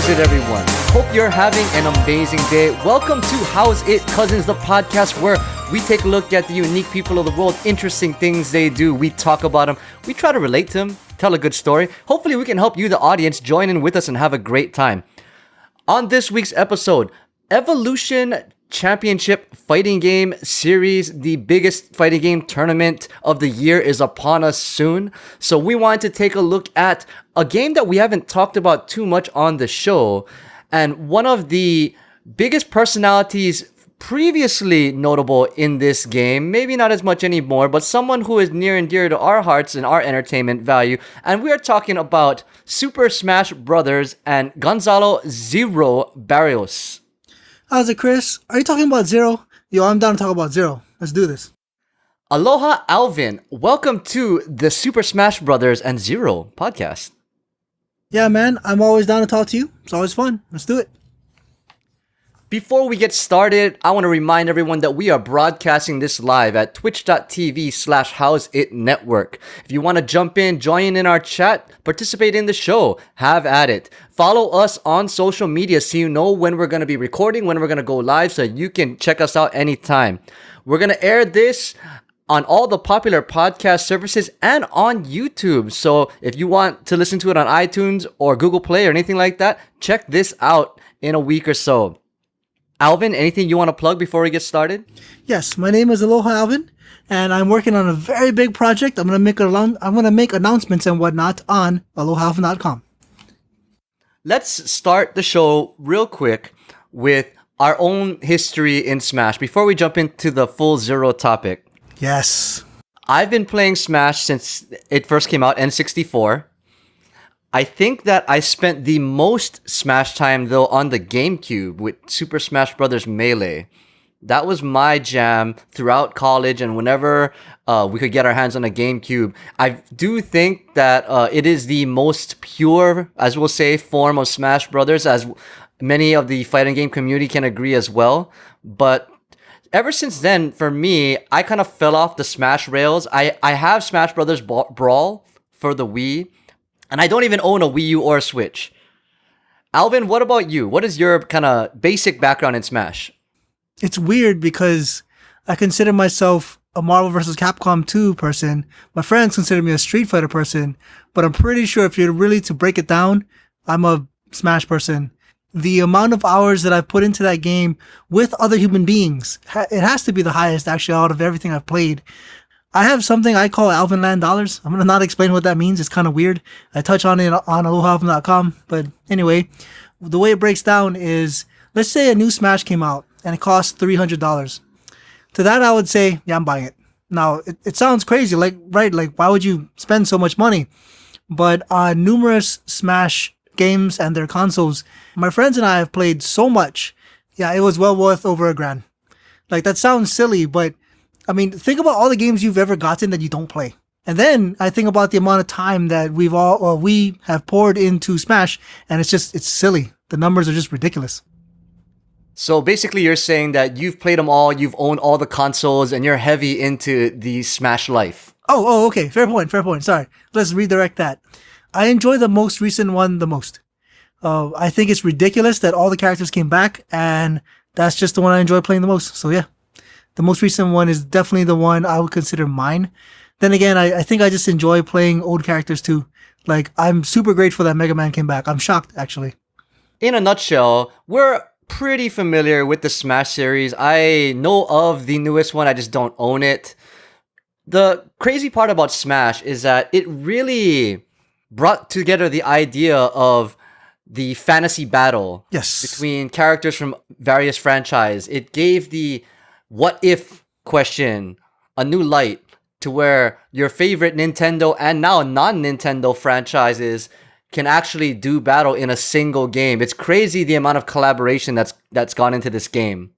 How's it, everyone? Hope you're having an amazing day. Welcome to How's It Cousins, the podcast where we take a look at the unique people of the world, interesting things they do. We talk about them. We try to relate to them, tell a good story. Hopefully, we can help you, the audience, join in with us and have a great time. On this week's episode, Evolution Championship Fighting Game Series, the biggest fighting game tournament of the year, is upon us soon. So we wanted to take a look at a game that we haven't talked about too much on the show. And one of the biggest personalities previously notable in this game, maybe not as much anymore, but someone who is near and dear to our hearts and our entertainment value. And we are talking about Super Smash Brothers and Gonzalo Zero Barrios. How's it, Chris? Are you talking about Zero? Yo, I'm down to talk about Zero. Let's do this. Aloha, Alvin. Welcome to the Super Smash Brothers and Zero podcast. Yeah, man. I'm always down to talk to you. It's always fun. Let's do it. Before we get started, I want to remind everyone that we are broadcasting this live at twitch.tv/howsitnetwork. If you want to jump in, join in our chat, participate in the show, have at it. Follow us on social media so you know when we're going to be recording, when we're going to go live, so you can check us out anytime. We're going to air this on all the popular podcast services and on YouTube. So if you want to listen to it on iTunes or Google Play or anything like that, check this out in a week or so. Alvin, anything you want to plug before we get started? Yes, my name is Aloha Alvin, and I'm working on a very big project. I'm gonna make announcements and whatnot on alohalvin.com. Let's start the show real quick with our own history in Smash before we jump into the full Zero topic. Yes. I've been playing Smash since it first came out, N64. I think that I spent the most Smash time, though, on the GameCube with Super Smash Bros. Melee. That was my jam throughout college, and whenever we could get our hands on a GameCube. I do think that it is the most pure, as we'll say, form of Smash Brothers, as many of the fighting game community can agree as well. But ever since then, for me, I kind of fell off the Smash rails. I have Smash Brothers Brawl for the Wii, and I don't even own a Wii U or a Switch. Alvin, what about you? What is your kind of basic background in Smash? It's weird because I consider myself a Marvel vs. Capcom 2 person. My friends consider me a Street Fighter person, but I'm pretty sure if you're really to break it down, I'm a Smash person. The amount of hours that I've put into that game with other human beings, it has to be the highest actually out of everything I've played. I have something I call Alvin Land dollars. I'm going to not explain what that means. It's kind of weird. I touch on it on alohalvin.com. But anyway, the way it breaks down is, let's say a new Smash came out and it costs $300. To that, I would say, yeah, I'm buying it. Now, it sounds crazy. Like, why would you spend so much money? But on numerous Smash games and their consoles, my friends and I have played so much. Yeah, it was well worth over $1,000. Like, that sounds silly, but I mean, think about all the games you've ever gotten that you don't play. And then I think about the amount of time that we have poured into Smash, and it's silly. The numbers are just ridiculous. So basically you're saying that you've played them all, you've owned all the consoles, and you're heavy into the Smash life. Oh, okay. Fair point. Sorry. Let's redirect that. I enjoy the most recent one the most. I think it's ridiculous that all the characters came back, and that's just the one I enjoy playing the most. So yeah. The most recent one is definitely the one I would consider mine. Then again, I think I just enjoy playing old characters too. Like, I'm super grateful that Mega Man came back. I'm shocked, actually. In a nutshell, we're pretty familiar with the Smash series. I know of the newest one, I just don't own it. The crazy part about Smash is that it really brought together the idea of the fantasy battle between characters from various franchises. It gave the what if question a new light to where your favorite Nintendo and now non-Nintendo franchises can actually do battle in a single game. It's crazy the amount of collaboration that's gone into this game.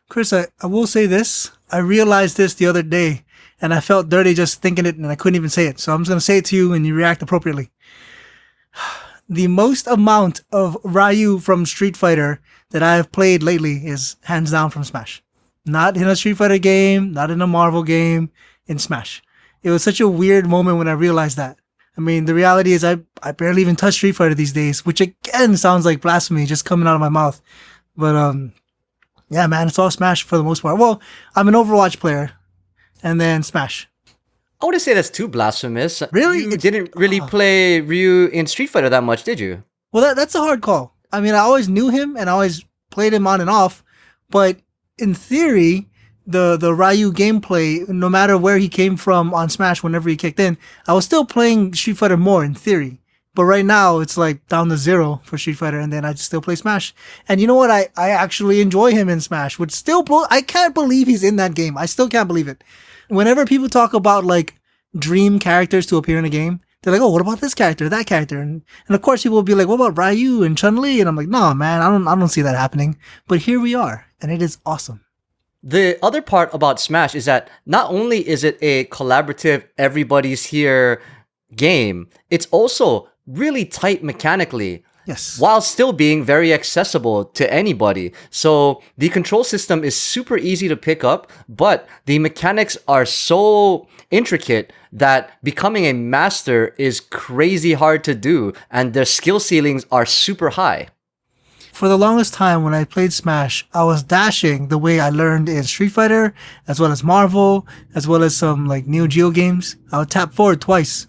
Chris, I will say this. I realized this the other day and I felt dirty just thinking it and I couldn't even say it. So I'm just going to say it to you and you react appropriately. The most amount of Ryu from Street Fighter that I have played lately is hands down from Smash. Not in a Street Fighter game, not in a Marvel game, in Smash. It was such a weird moment when I realized that. I mean, the reality is I barely even touch Street Fighter these days, which again sounds like blasphemy just coming out of my mouth. But yeah, man, it's all Smash for the most part. Well, I'm an Overwatch player, and then Smash. I wouldn't say that's too blasphemous. Really? You didn't really play Ryu in Street Fighter that much, did you? Well, that's a hard call. I mean, I always knew him and I always played him on and off, but in theory, the Ryu gameplay, no matter where he came from on Smash, whenever he kicked in, I was still playing Street Fighter more in theory. But right now, it's like down to 0 for Street Fighter, and then I still play Smash. And you know what? I actually enjoy him in Smash, which still blows. I can't believe he's in that game. I still can't believe it. Whenever people talk about like dream characters to appear in a game, they're like, oh, what about this character, that character? And of course, people will be like, what about Ryu and Chun-Li? And I'm like, no, man, I don't see that happening. But here we are, and it is awesome. The other part about Smash is that not only is it a collaborative, everybody's here game, it's also really tight mechanically. Yes. While still being very accessible to anybody. So the control system is super easy to pick up, but the mechanics are so intricate that becoming a master is crazy hard to do, and their skill ceilings are super high. For the longest time when I played Smash, I was dashing the way I learned in Street Fighter, as well as Marvel, as well as some like Neo Geo games. I would tap forward twice.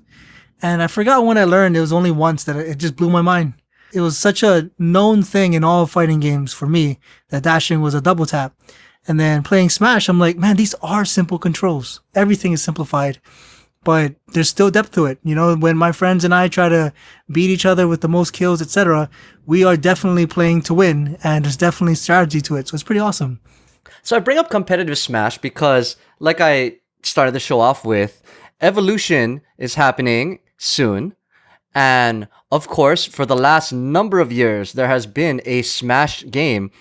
And I forgot when I learned, it was only once that it just blew my mind. It was such a known thing in all fighting games for me that dashing was a double tap. And then playing Smash, I'm like, man, these are simple controls. Everything is simplified, but there's still depth to it. You know, when my friends and I try to beat each other with the most kills, etc., we are definitely playing to win, and there's definitely strategy to it. So it's pretty awesome. So I bring up competitive Smash because, like I started the show off with, Evolution is happening soon. And of course, for the last number of years, there has been a Smash game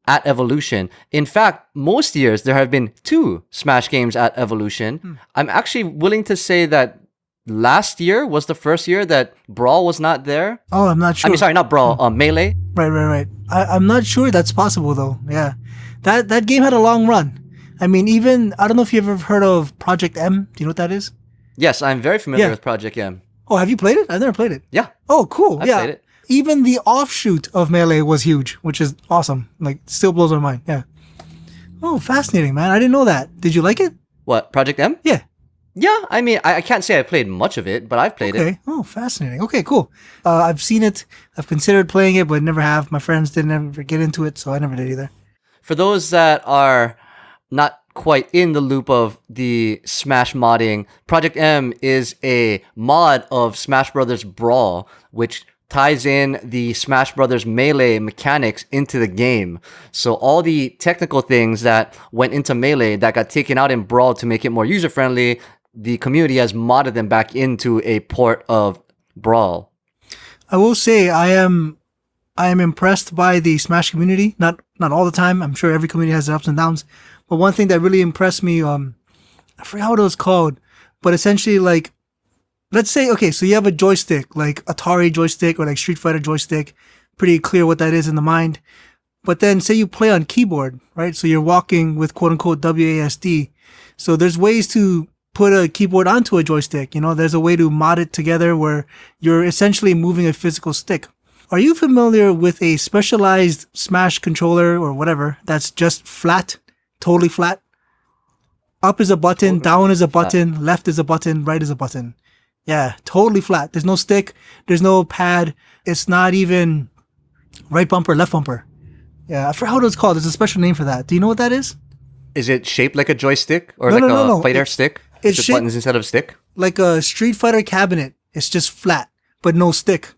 at Evolution. In fact, most years there have been 2 Smash games at Evolution. I'm actually willing to say that last year was the first year that Brawl was not there. Oh, I'm not sure. I mean, sorry, not Brawl, Melee. Right. I'm not sure that's possible though. Yeah. That game had a long run. I mean, even, I don't know if you've ever heard of Project M. Do you know what that is? Yes, I'm very familiar with Project M. Oh, have you played it? I've never played it. Yeah. Oh, cool. I've played it. Even the offshoot of Melee was huge, which is awesome. Like, still blows my mind. Yeah. Oh, fascinating, man. I didn't know that. Did you like it? What, Project M? Yeah. Yeah, I mean, I can't say I played much of it, but I've played it. Okay. Oh, fascinating. Okay, cool. I've seen it. I've considered playing it, but never have. My friends didn't ever get into it, so I never did either. For those that are not quite in the loop of the Smash modding, Project M is a mod of Smash Brothers Brawl, which ties in the Smash Brothers Melee mechanics into the game. So all the technical things that went into Melee that got taken out in Brawl to make it more user-friendly, the community has modded them back into a port of Brawl. I will say I am impressed by the Smash community. Not all the time. I'm sure every community has their ups and downs. But one thing that really impressed me, I forgot what it was called, but essentially like, let's say, okay, so you have a joystick, like Atari joystick or like Street Fighter joystick, pretty clear what that is in the mind. But then say you play on keyboard, right? So you're walking with quote unquote WASD. So there's ways to put a keyboard onto a joystick. You know, there's a way to mod it together where you're essentially moving a physical stick. Are you familiar with a specialized Smash controller or whatever that's just flat? Totally flat. Up is a button, down is a button, left is a button, right is a button. Yeah, totally flat. There's no stick, there's no pad. It's not even right bumper, left bumper. Yeah, I forgot what it's called. There's a special name for that. Do you know what that is? Is it shaped like a joystick or No. a fighter stick? It's just buttons instead of stick? Like a Street Fighter cabinet. It's just flat, but no stick.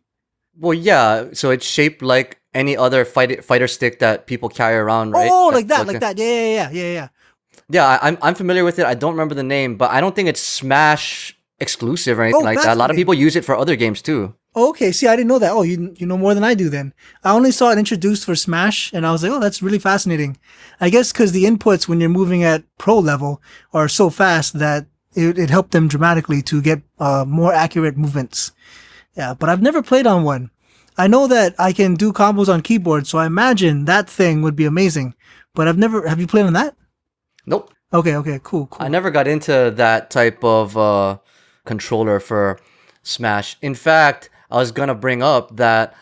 Well, yeah. So it's shaped like any other fighter stick that people carry around, right? Oh, like that. Yeah. Yeah, I'm familiar with it. I don't remember the name, but I don't think it's Smash exclusive or anything like that. A lot of people use it for other games too. Okay, see, I didn't know that. Oh, you know more than I do then. I only saw it introduced for Smash, and I was like, oh, that's really fascinating. I guess because the inputs when you're moving at pro level are so fast that it helped them dramatically to get more accurate movements. Yeah, but I've never played on one. I know that I can do combos on keyboard, so I imagine that thing would be amazing. But I've never... Have you played on that? Nope. Okay, cool. I never got into that type of controller for Smash. In fact, I was gonna bring up that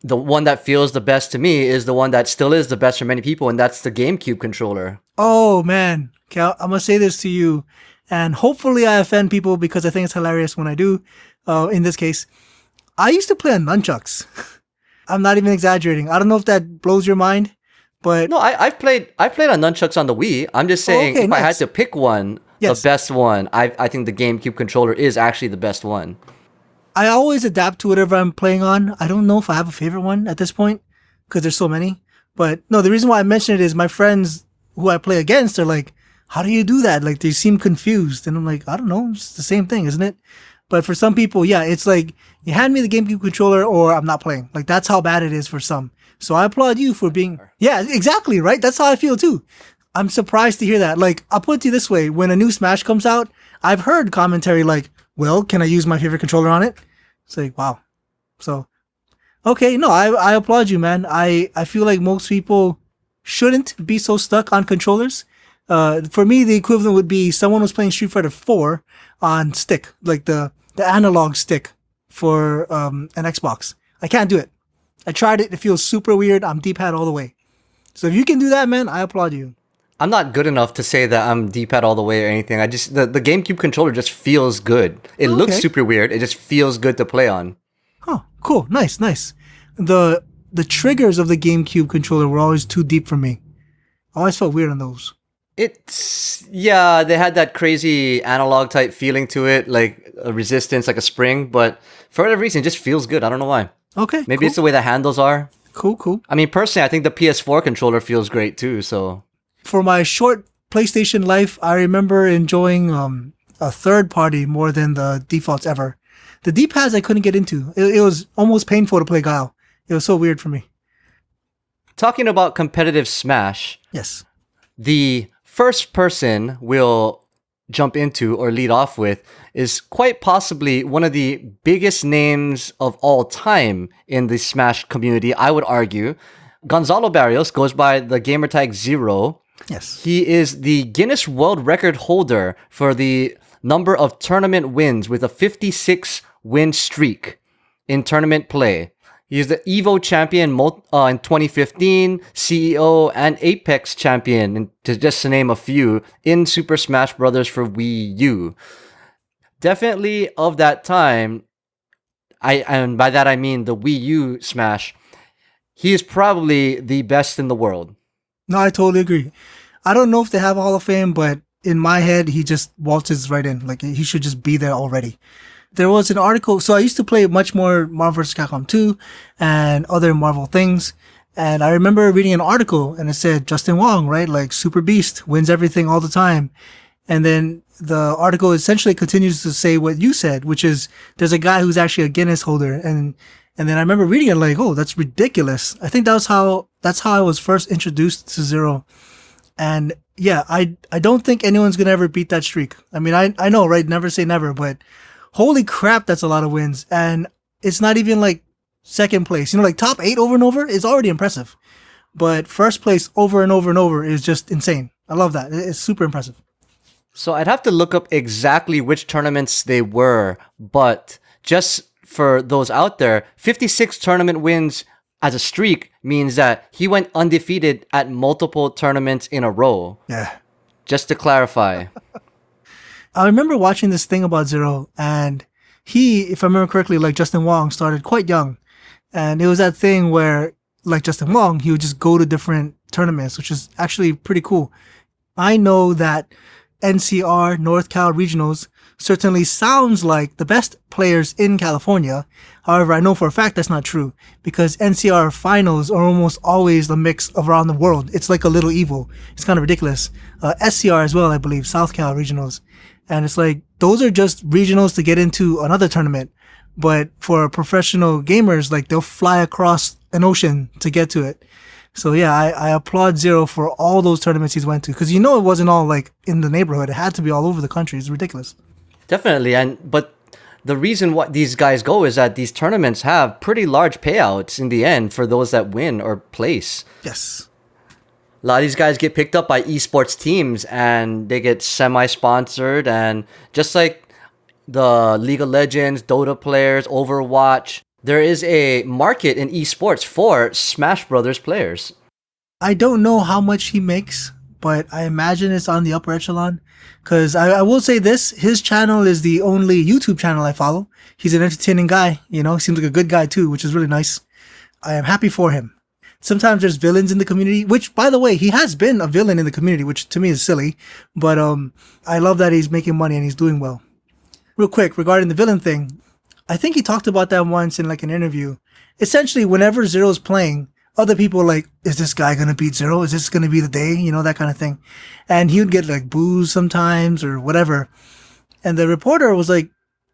the one that feels the best to me is the one that still is the best for many people, and that's the GameCube controller. Oh man, okay, I'm gonna say this to you, and hopefully I offend people because I think it's hilarious when I do. In this case, I used to play on nunchucks. I'm not even exaggerating. I don't know if that blows your mind, but No, I've played on nunchucks on the Wii. I'm just saying, okay, if I had nice. to pick one, the Yes. best one, I think the GameCube controller is actually the best one. I always adapt to whatever I'm playing on. I don't know if I have a favorite one at this point because there's so many. But no, the reason why I mention it is my friends who I play against are like, "How do you do that?" Like they seem confused, and I'm like, "I don't know. It's the same thing, isn't it?" But for some people, yeah, it's like you hand me the GameCube controller or I'm not playing. Like that's how bad it is for some. So I applaud you for being, yeah, exactly, right? That's how I feel too. I'm surprised to hear that. Like, I'll put it to you this way. When a new Smash comes out, I've heard commentary like, well, can I use my favorite controller on it? It's like, wow. So, okay, no, I applaud you, man. I feel like most people shouldn't be so stuck on controllers. For me, the equivalent would be someone was playing Street Fighter 4 on stick, like the analog stick for an Xbox. I can't do it. I tried it. It feels super weird. I'm D-pad all the way. So if you can do that, man, I applaud you. I'm not good enough to say that I'm D-pad all the way or anything. I just the GameCube controller just feels good. It looks Okay. super weird. It just feels good to play on. Oh, cool. Nice, nice. The triggers of the GameCube controller were always too deep for me. I always felt weird on those. Yeah, they had that crazy analog type feeling to it, like a resistance, like a spring, but for whatever reason, it just feels good. I don't know why. Okay, Maybe cool. it's the way the handles are. Cool. I mean, personally, I think the PS4 controller feels great too, so. For my short PlayStation life, I remember enjoying a third party more than the defaults ever. The D-pads I couldn't get into. It was almost painful to play Guile. It was so weird for me. Talking about competitive Smash, Yes. the first person we'll jump into or lead off with is quite possibly one of the biggest names of all time in the Smash community, I would argue. Gonzalo Barrios goes by the gamertag Zero. Yes. He is the Guinness World Record holder for the number of tournament wins with a 56 win streak in tournament play. He is the EVO champion in 2015, CEO and Apex champion, to name a few, in Super Smash Bros. For Wii U. Definitely of that time, and by that I mean the Wii U Smash, he is probably the best in the world. No, I totally agree. I don't know if they have a Hall of Fame, but in my head, he just waltzes right in. Like, he should just be there already. There was an article. So I used to play much more Marvel vs. Capcom 2 and other Marvel things. And I remember reading an article and it said Justin Wong, right? Like Super Beast wins everything all the time. And then the article essentially continues to say what you said, which is there's a guy who's actually a Guinness holder. And then I remember reading it like, oh, that's ridiculous. I think that's how I was first introduced to Zero. And yeah, I don't think anyone's going to ever beat that streak. I mean, I know, right? Never say never, but holy crap, that's a lot of wins. And it's not even like second place. You know, like top 8 over and over is already impressive. But first place over and over and over is just insane. I love that. It's super impressive. So I'd have to look up exactly which tournaments they were, but just for those out there, 56 tournament wins as a streak means that he went undefeated at multiple tournaments in a row. Yeah. Just to clarify. I remember watching this thing about Zero, and he, if I remember correctly, like Justin Wong, started quite young. And it was that thing where, like Justin Wong, he would just go to different tournaments, which is actually pretty cool. I know that NCR, North Cal Regionals, certainly sounds like the best players in California. However, I know for a fact that's not true because NCR finals are almost always the mix of around the world. It's like a little evil. It's kind of ridiculous. SCR as well, I believe, South Cal Regionals. And it's like, those are just regionals to get into another tournament. But for professional gamers, like they'll fly across an ocean to get to it. So yeah, I applaud Zero for all those tournaments he's went to. Cause you know, it wasn't all like in the neighborhood. It had to be all over the country. It's ridiculous. Definitely. But the reason why these guys go is that these tournaments have pretty large payouts in the end for those that win or place. Yes. A lot of these guys get picked up by esports teams and they get semi-sponsored, and just like the League of Legends, Dota players, Overwatch. There is a market in esports for Smash Brothers players. I don't know how much he makes, but I imagine it's on the upper echelon. Because I will say this, his channel is the only YouTube channel I follow. He's an entertaining guy, you know, seems like a good guy too, which is really nice. I am happy for him. Sometimes there's villains in the community, which, by the way, he has been a villain in the community, which to me is silly. But I love that he's making money and he's doing well. Real quick, regarding the villain thing, I think he talked about that once in like an interview. Essentially, whenever Zero's playing, other people are like, is this guy going to beat Zero? Is this going to be the day? You know, that kind of thing. And he would get like boos sometimes or whatever. And the reporter was like,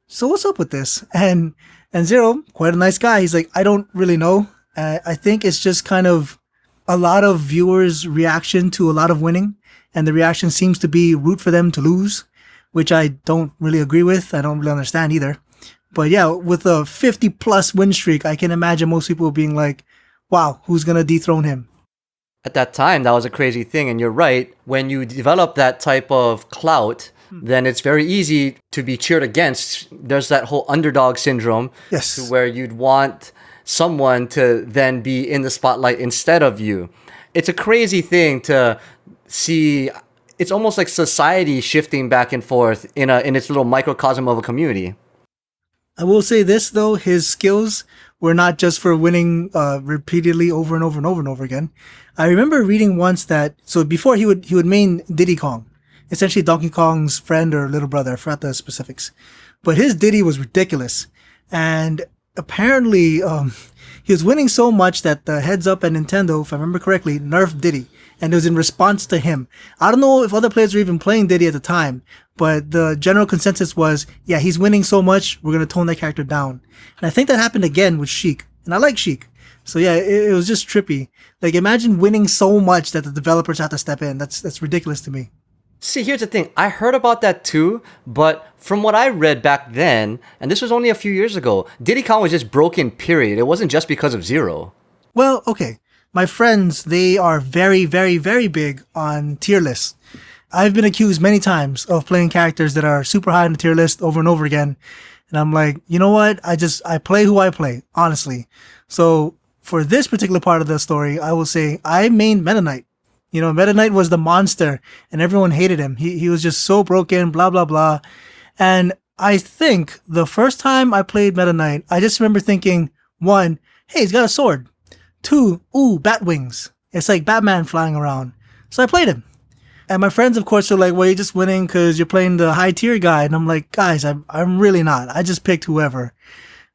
so what's up with this? And Zero, quite a nice guy. He's like, I don't really know. I think it's just kind of a lot of viewers' reaction to a lot of winning. And the reaction seems to be root for them to lose, which I don't really agree with. I don't really understand either. But yeah, with a 50 plus win streak, I can imagine most people being like, wow, who's going to dethrone him? At that time, that was a crazy thing. And you're right. When you develop that type of clout, then it's very easy to be cheered against. There's that whole underdog syndrome. Yes. To where you'd want someone to then be in the spotlight instead of you. It's a crazy thing to see. It's almost like society shifting back and forth in its little microcosm of a community. I will say this though, his skills were not just for winning repeatedly over and over and over and over again. I remember reading once that, so before he would main Diddy Kong, essentially Donkey Kong's friend or little brother, I forgot the specifics. But his Diddy was ridiculous. And apparently, he was winning so much that the heads up at Nintendo, if I remember correctly, nerfed Diddy. And it was in response to him. I don't know if other players were even playing Diddy at the time, but the general consensus was, yeah, he's winning so much, we're going to tone that character down. And I think that happened again with Sheik. And I like Sheik. So yeah, it was just trippy. Like, imagine winning so much that the developers have to step in. That's ridiculous to me. See, here's the thing. I heard about that too, but from what I read back then, and this was only a few years ago, Diddy Kong was just broken, period. It wasn't just because of Zero. Well, okay. My friends, they are very, very, very big on tier lists. I've been accused many times of playing characters that are super high on the tier list over and over again. And I'm like, you know what? I play who I play, honestly. So for this particular part of the story, I will say I mained Meta Knight. You know, Meta Knight was the monster and everyone hated him. He was just so broken, blah, blah, blah. And I think the first time I played Meta Knight, I just remember thinking, one, hey, he's got a sword. Two, ooh, bat wings. It's like Batman flying around. So I played him. And my friends, of course, are like, well, you're just winning because you're playing the high tier guy. And I'm like, guys, I'm really not. I just picked whoever.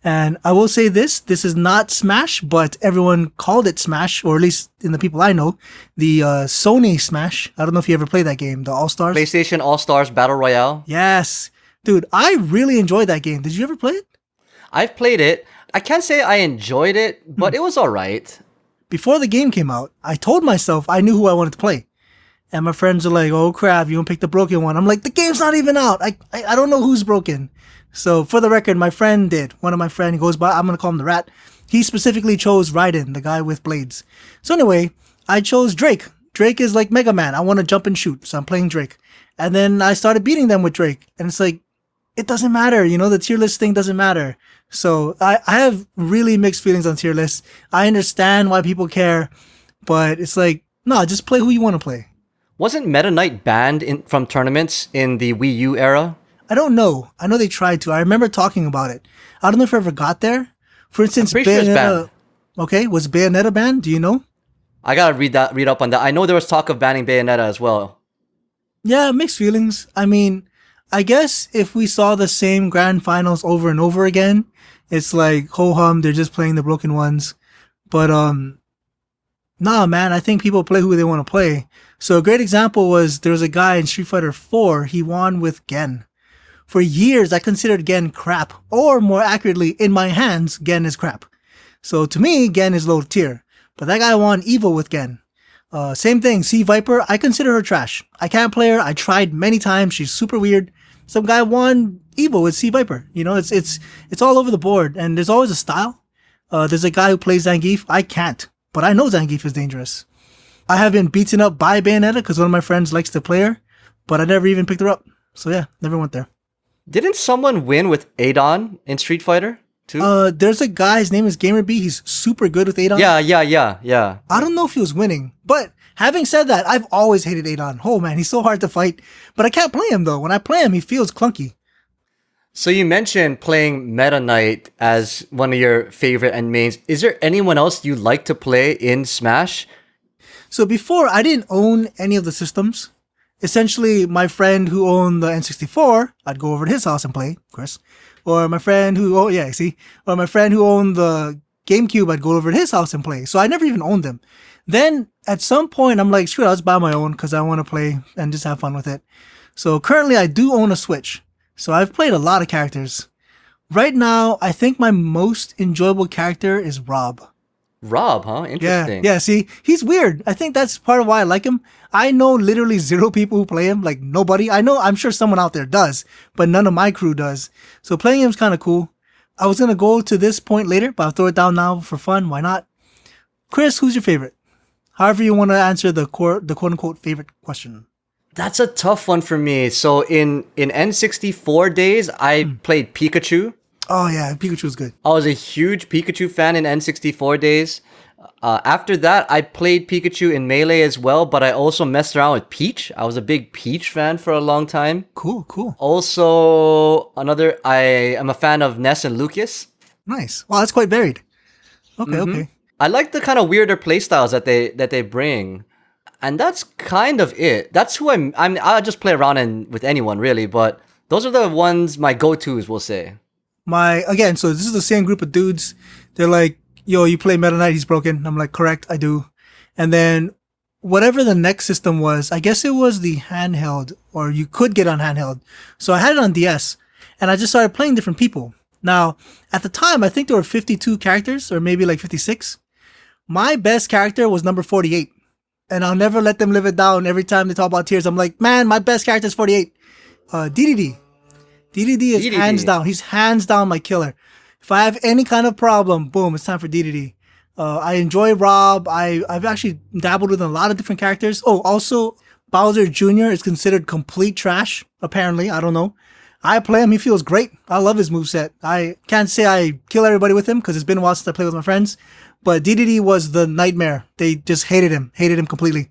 And I will say this is not Smash, but everyone called it Smash, or at least in the people I know, the Sony Smash. I don't know if you ever played that game, the All-Stars. PlayStation All-Stars Battle Royale. Yes. Dude, I really enjoyed that game. Did you ever play it? I've played it. I can't say I enjoyed it, but it was all right. Before the game came out, I told myself I knew who I wanted to play. And my friends are like, oh crap, you don't pick the broken one. I'm like, the game's not even out. I don't know who's broken. So for the record, my friend did. One of my friends, he goes by, I'm going to call him the Rat. He specifically chose Raiden, the guy with blades. So anyway, I chose Drake. Drake is like Mega Man. I want to jump and shoot. So I'm playing Drake. And then I started beating them with Drake. And it's like, it doesn't matter. You know, the tier list thing doesn't matter. So I have really mixed feelings on tier lists. I understand why people care, but it's like, no, just play who you want to play. Wasn't Meta Knight banned from tournaments in the Wii U era? I don't know. I know they tried to. I remember talking about it. I don't know if I ever got there. For instance, I'm pretty sure it's banned. Okay, was Bayonetta banned? Do you know? I gotta read up on that. I know there was talk of banning Bayonetta as well. Yeah, mixed feelings. I mean, I guess if we saw the same grand finals over and over again, it's like, ho-hum, they're just playing the broken ones. But, nah, man, I think people play who they want to play. So a great example was there was a guy in Street Fighter 4, he won with Gen. For years, I considered Gen crap. Or more accurately, in my hands, Gen is crap. So to me, Gen is low tier. But that guy won Evo with Gen. Same thing, C Viper, I consider her trash. I can't play her. I tried many times. She's super weird. Some guy won Evo with C Viper. You know, it's all over the board. And there's always a style. There's a guy who plays Zangief. I can't. But I know Zangief is dangerous. I have been beaten up by Bayonetta because one of my friends likes to play her. But I never even picked her up. So yeah, never went there. Didn't someone win with Adon in Street Fighter too? There's a guy, his name is Gamer B. He's super good with Adon. Yeah. I don't know if he was winning, but having said that, I've always hated Adon. Oh man, he's so hard to fight. But I can't play him though. When I play him, he feels clunky. So you mentioned playing Meta Knight as one of your favorite and mains. Is there anyone else you like to play in Smash? So before, I didn't own any of the systems. Essentially, my friend who owned the N64, I'd go over to his house and play, of course. Or my friend who, or my friend who owned the GameCube, I'd go over to his house and play. So I never even owned them. Then at some point, I'm like, screw it, I'll just buy my own because I want to play and just have fun with it. So currently, I do own a Switch. So I've played a lot of characters. Right now, I think my most enjoyable character is Rob. Rob, huh? Interesting. Yeah, see, he's weird. I think that's part of why I like him. I know literally zero people who play him, like nobody. I'm sure someone out there does, but none of my crew does. So playing him's kind of cool. I was going to go to this point later, but I'll throw it down now for fun. Why not? Chris, who's your favorite? However you want to answer the quote-unquote favorite question. That's a tough one for me. So in N64 days, I played Pikachu. Oh yeah, Pikachu's good. I was a huge Pikachu fan in N64 days. After that, I played Pikachu in Melee as well, but I also messed around with Peach. I was a big Peach fan for a long time. Cool. Also, I am a fan of Ness and Lucas. Nice. Wow, that's quite varied. Okay. I like the kind of weirder playstyles that they bring. And that's kind of it. That's who I'll just play around with anyone really, but those are the ones my go-tos, we'll say. So this is the same group of dudes. They're like, yo, you play Meta Knight, he's broken. I'm like, correct, I do. And then whatever the next system was, I guess it was the handheld, or you could get on handheld. So I had it on DS, and I just started playing different people. Now, at the time, I think there were 52 characters, or maybe like 56. My best character was number 48. And I'll never let them live it down. Every time they talk about tiers, I'm like, man, my best character is 48. DDD. DDD is hands down. He's hands down my killer. If I have any kind of problem, boom, it's time for DDD. I enjoy Rob. I've actually dabbled with a lot of different characters. Oh, also, Bowser Jr. is considered complete trash, apparently. I don't know. I play him. He feels great. I love his moveset. I can't say I kill everybody with him because it's been a while since I played with my friends. But DDD was the nightmare. They just hated him completely.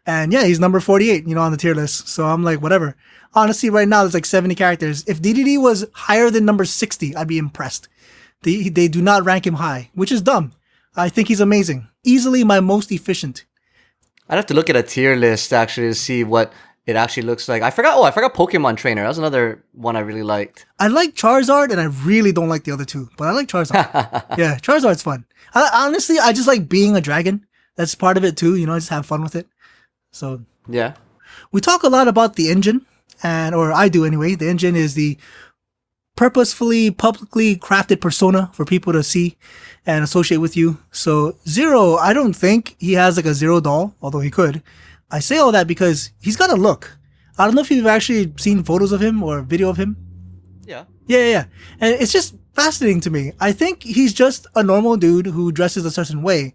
And yeah, he's number 48, on the tier list. So I'm like, whatever. Honestly, right now, there's like 70 characters. If DDD was higher than number 60, I'd be impressed. They do not rank him high, which is dumb. I think he's amazing. Easily my most efficient. I'd have to look at a tier list actually to see what it actually looks like. I forgot Pokemon Trainer. That was another one I really liked. I like Charizard, and I really don't like the other two, but I like Charizard. Yeah, Charizard's fun. Honestly, I just like being a dragon. That's part of it too. I just have fun with it. So yeah, we talk a lot about the engine, or I do anyway. The engine is the purposefully, publicly crafted persona for people to see and associate with you. So Zero, I don't think he has like a Zero doll, although he could. I say all that because he's got a look. I don't know if you've actually seen photos of him or video of him. Yeah. Yeah. And it's just fascinating to me. I think he's just a normal dude who dresses a certain way,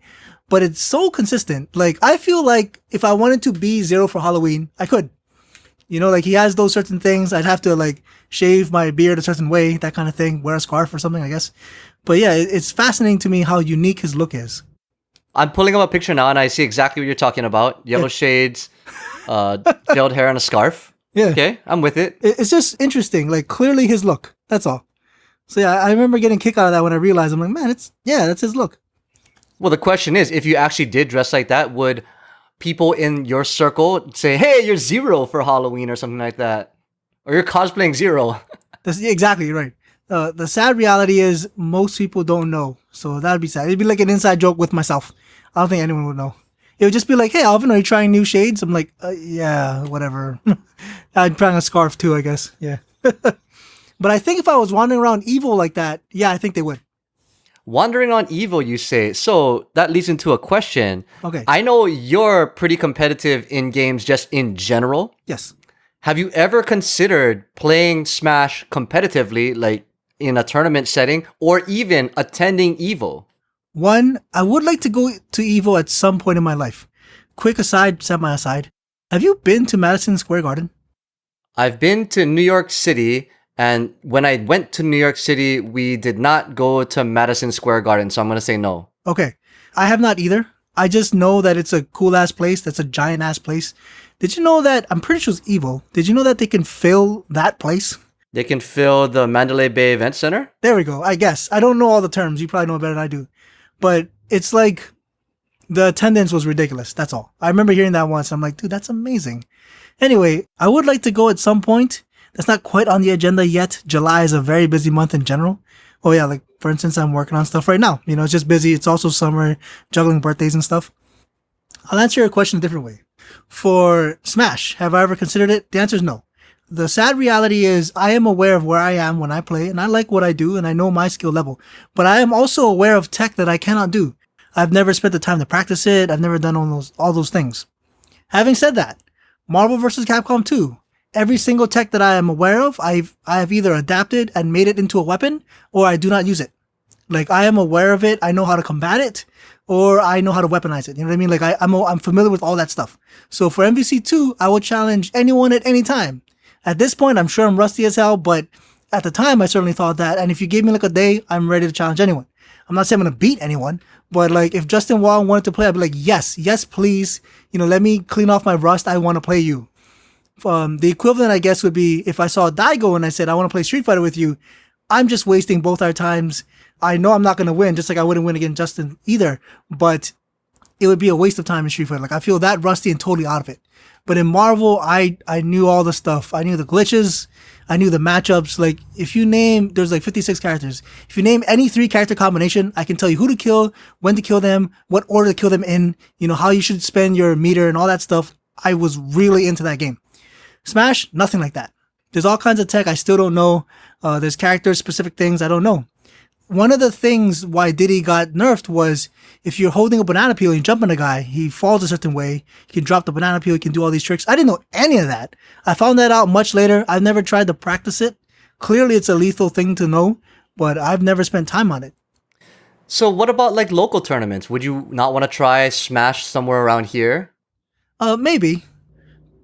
but it's so consistent. Like, I feel like if I wanted to be Zero for Halloween, I could. Like he has those certain things. I'd have to like shave my beard a certain way, that kind of thing, wear a scarf or something, I guess. But yeah, it's fascinating to me how unique his look is. I'm pulling up a picture now and I see exactly what you're talking about. Yellow shades, gelled hair and a scarf. Yeah. Okay, I'm with it. It's just interesting. Like, clearly his look. That's all. So yeah, I remember getting a kick out of that when I realized, I'm like, man, that's his look. Well, the question is, if you actually did dress like that, would people in your circle say, hey, you're Zero for Halloween or something like that? Or you're cosplaying Zero? That's exactly right. The sad reality is most people don't know. So that'd be sad. It'd be like an inside joke with myself. I don't think anyone would know. It would just be like, hey, Alvin, are you trying new shades? I'm like, yeah, whatever. I'm trying a scarf too, I guess. Yeah. But I think if I was wandering around evil like that, yeah, I think they would. Wandering on evil, you say. So that leads into a question. Okay. I know you're pretty competitive in games just in general. Yes. Have you ever considered playing Smash competitively, like in a tournament setting, or even attending EVO? One, I would like to go to EVO at some point in my life. Quick aside, semi-aside. Have you been to Madison Square Garden? I've been to New York City, And when I went to New York City, we did not go to Madison Square Garden, so I'm gonna say no. Okay. I have not either. I just know that it's a cool ass place. That's a giant ass place. Did you know that? I'm pretty sure it's evil. Did you know that they can fill that place? They can fill the Mandalay Bay Event Center. There we go. I guess. I don't know all the terms. You probably know better than I do. But it's like the attendance was ridiculous. That's all. I remember hearing that once. I'm like, dude, that's amazing. Anyway, I would like to go at some point. That's not quite on the agenda yet. July is a very busy month in general. Oh yeah, like for instance, I'm working on stuff right now. You know, it's just busy. It's also summer, juggling birthdays and stuff. I'll answer your question a different way. For Smash, have I ever considered it? The answer is no. The sad reality is I am aware of where I am when I play, and I like what I do, and I know my skill level. But I am also aware of tech that I cannot do. I've never spent the time to practice it. I've never done all those things. Having said that, Marvel vs. Capcom 2, every single tech that I am aware of, I have either adapted and made it into a weapon, or I do not use it. Like, I am aware of it, I know how to combat it, or I know how to weaponize it. You know what I mean? Like, I'm familiar with all that stuff. So for MVC2, I will challenge anyone at any time. At this point, I'm sure I'm rusty as hell, but at the time, I certainly thought that. And if you gave me like a day, I'm ready to challenge anyone. I'm not saying I'm going to beat anyone, but like if Justin Wong wanted to play, I'd be like, yes, please. You know, let me clean off my rust. I want to play you. The equivalent, I guess, would be if I saw Daigo and I said, I want to play Street Fighter with you. I'm just wasting both our times. I know I'm not going to win, just like I wouldn't win against Justin either, but it would be a waste of time in Street Fighter. Like I feel that rusty and totally out of it. But in Marvel, I knew all the stuff. I knew the glitches. I knew the matchups. Like, if you name, there's like 56 characters. If you name any 3 character combination, I can tell you who to kill, when to kill them, what order to kill them in, you know, how you should spend your meter and all that stuff. I was really into that game. Smash, nothing like that. There's all kinds of tech I still don't know. There's character-specific things I don't know. One of the things why Diddy got nerfed was if you're holding a banana peel and you jump on a guy, he falls a certain way. He can drop the banana peel. He can do all these tricks. I didn't know any of that. I found that out much later. I've never tried to practice it. Clearly, it's a lethal thing to know, but I've never spent time on it. So what about like local tournaments? Would you not want to try Smash somewhere around here? Maybe.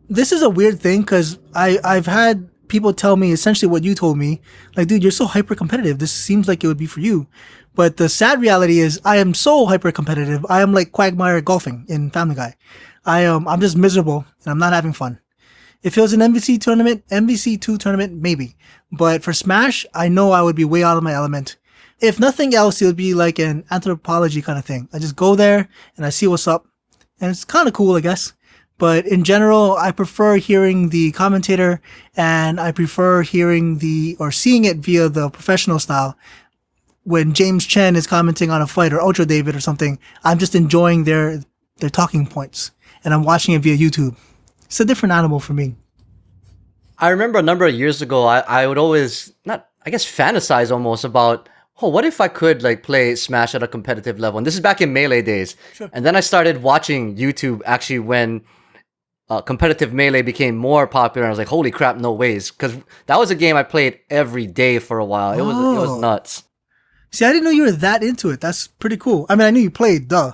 This is a weird thing because I've had people tell me essentially what you told me. Like, dude, you're so hyper competitive. This seems like it would be for you. But the sad reality is I am so hyper competitive. I am like Quagmire golfing in Family Guy. I'm just miserable and I'm not having fun. If it was an MVC2 tournament, maybe. But for Smash, I know I would be way out of my element. If nothing else, it would be like an anthropology kind of thing. I just go there and I see what's up. And it's kind of cool, I guess. But in general, I prefer hearing the commentator and I prefer hearing or seeing it via the professional style. When James Chen is commenting on a fight or Ultra David or something, I'm just enjoying their talking points and I'm watching it via YouTube. It's a different animal for me. I remember a number of years ago, I would always, fantasize almost about, what if I could like play Smash at a competitive level? And this is back in Melee days. Sure. And then I started watching YouTube actually when competitive Melee became more popular. I was like, holy crap, no ways. Because that was a game I played every day for a while. It was nuts. See, I didn't know you were that into it. That's pretty cool. I mean, I knew you played, duh.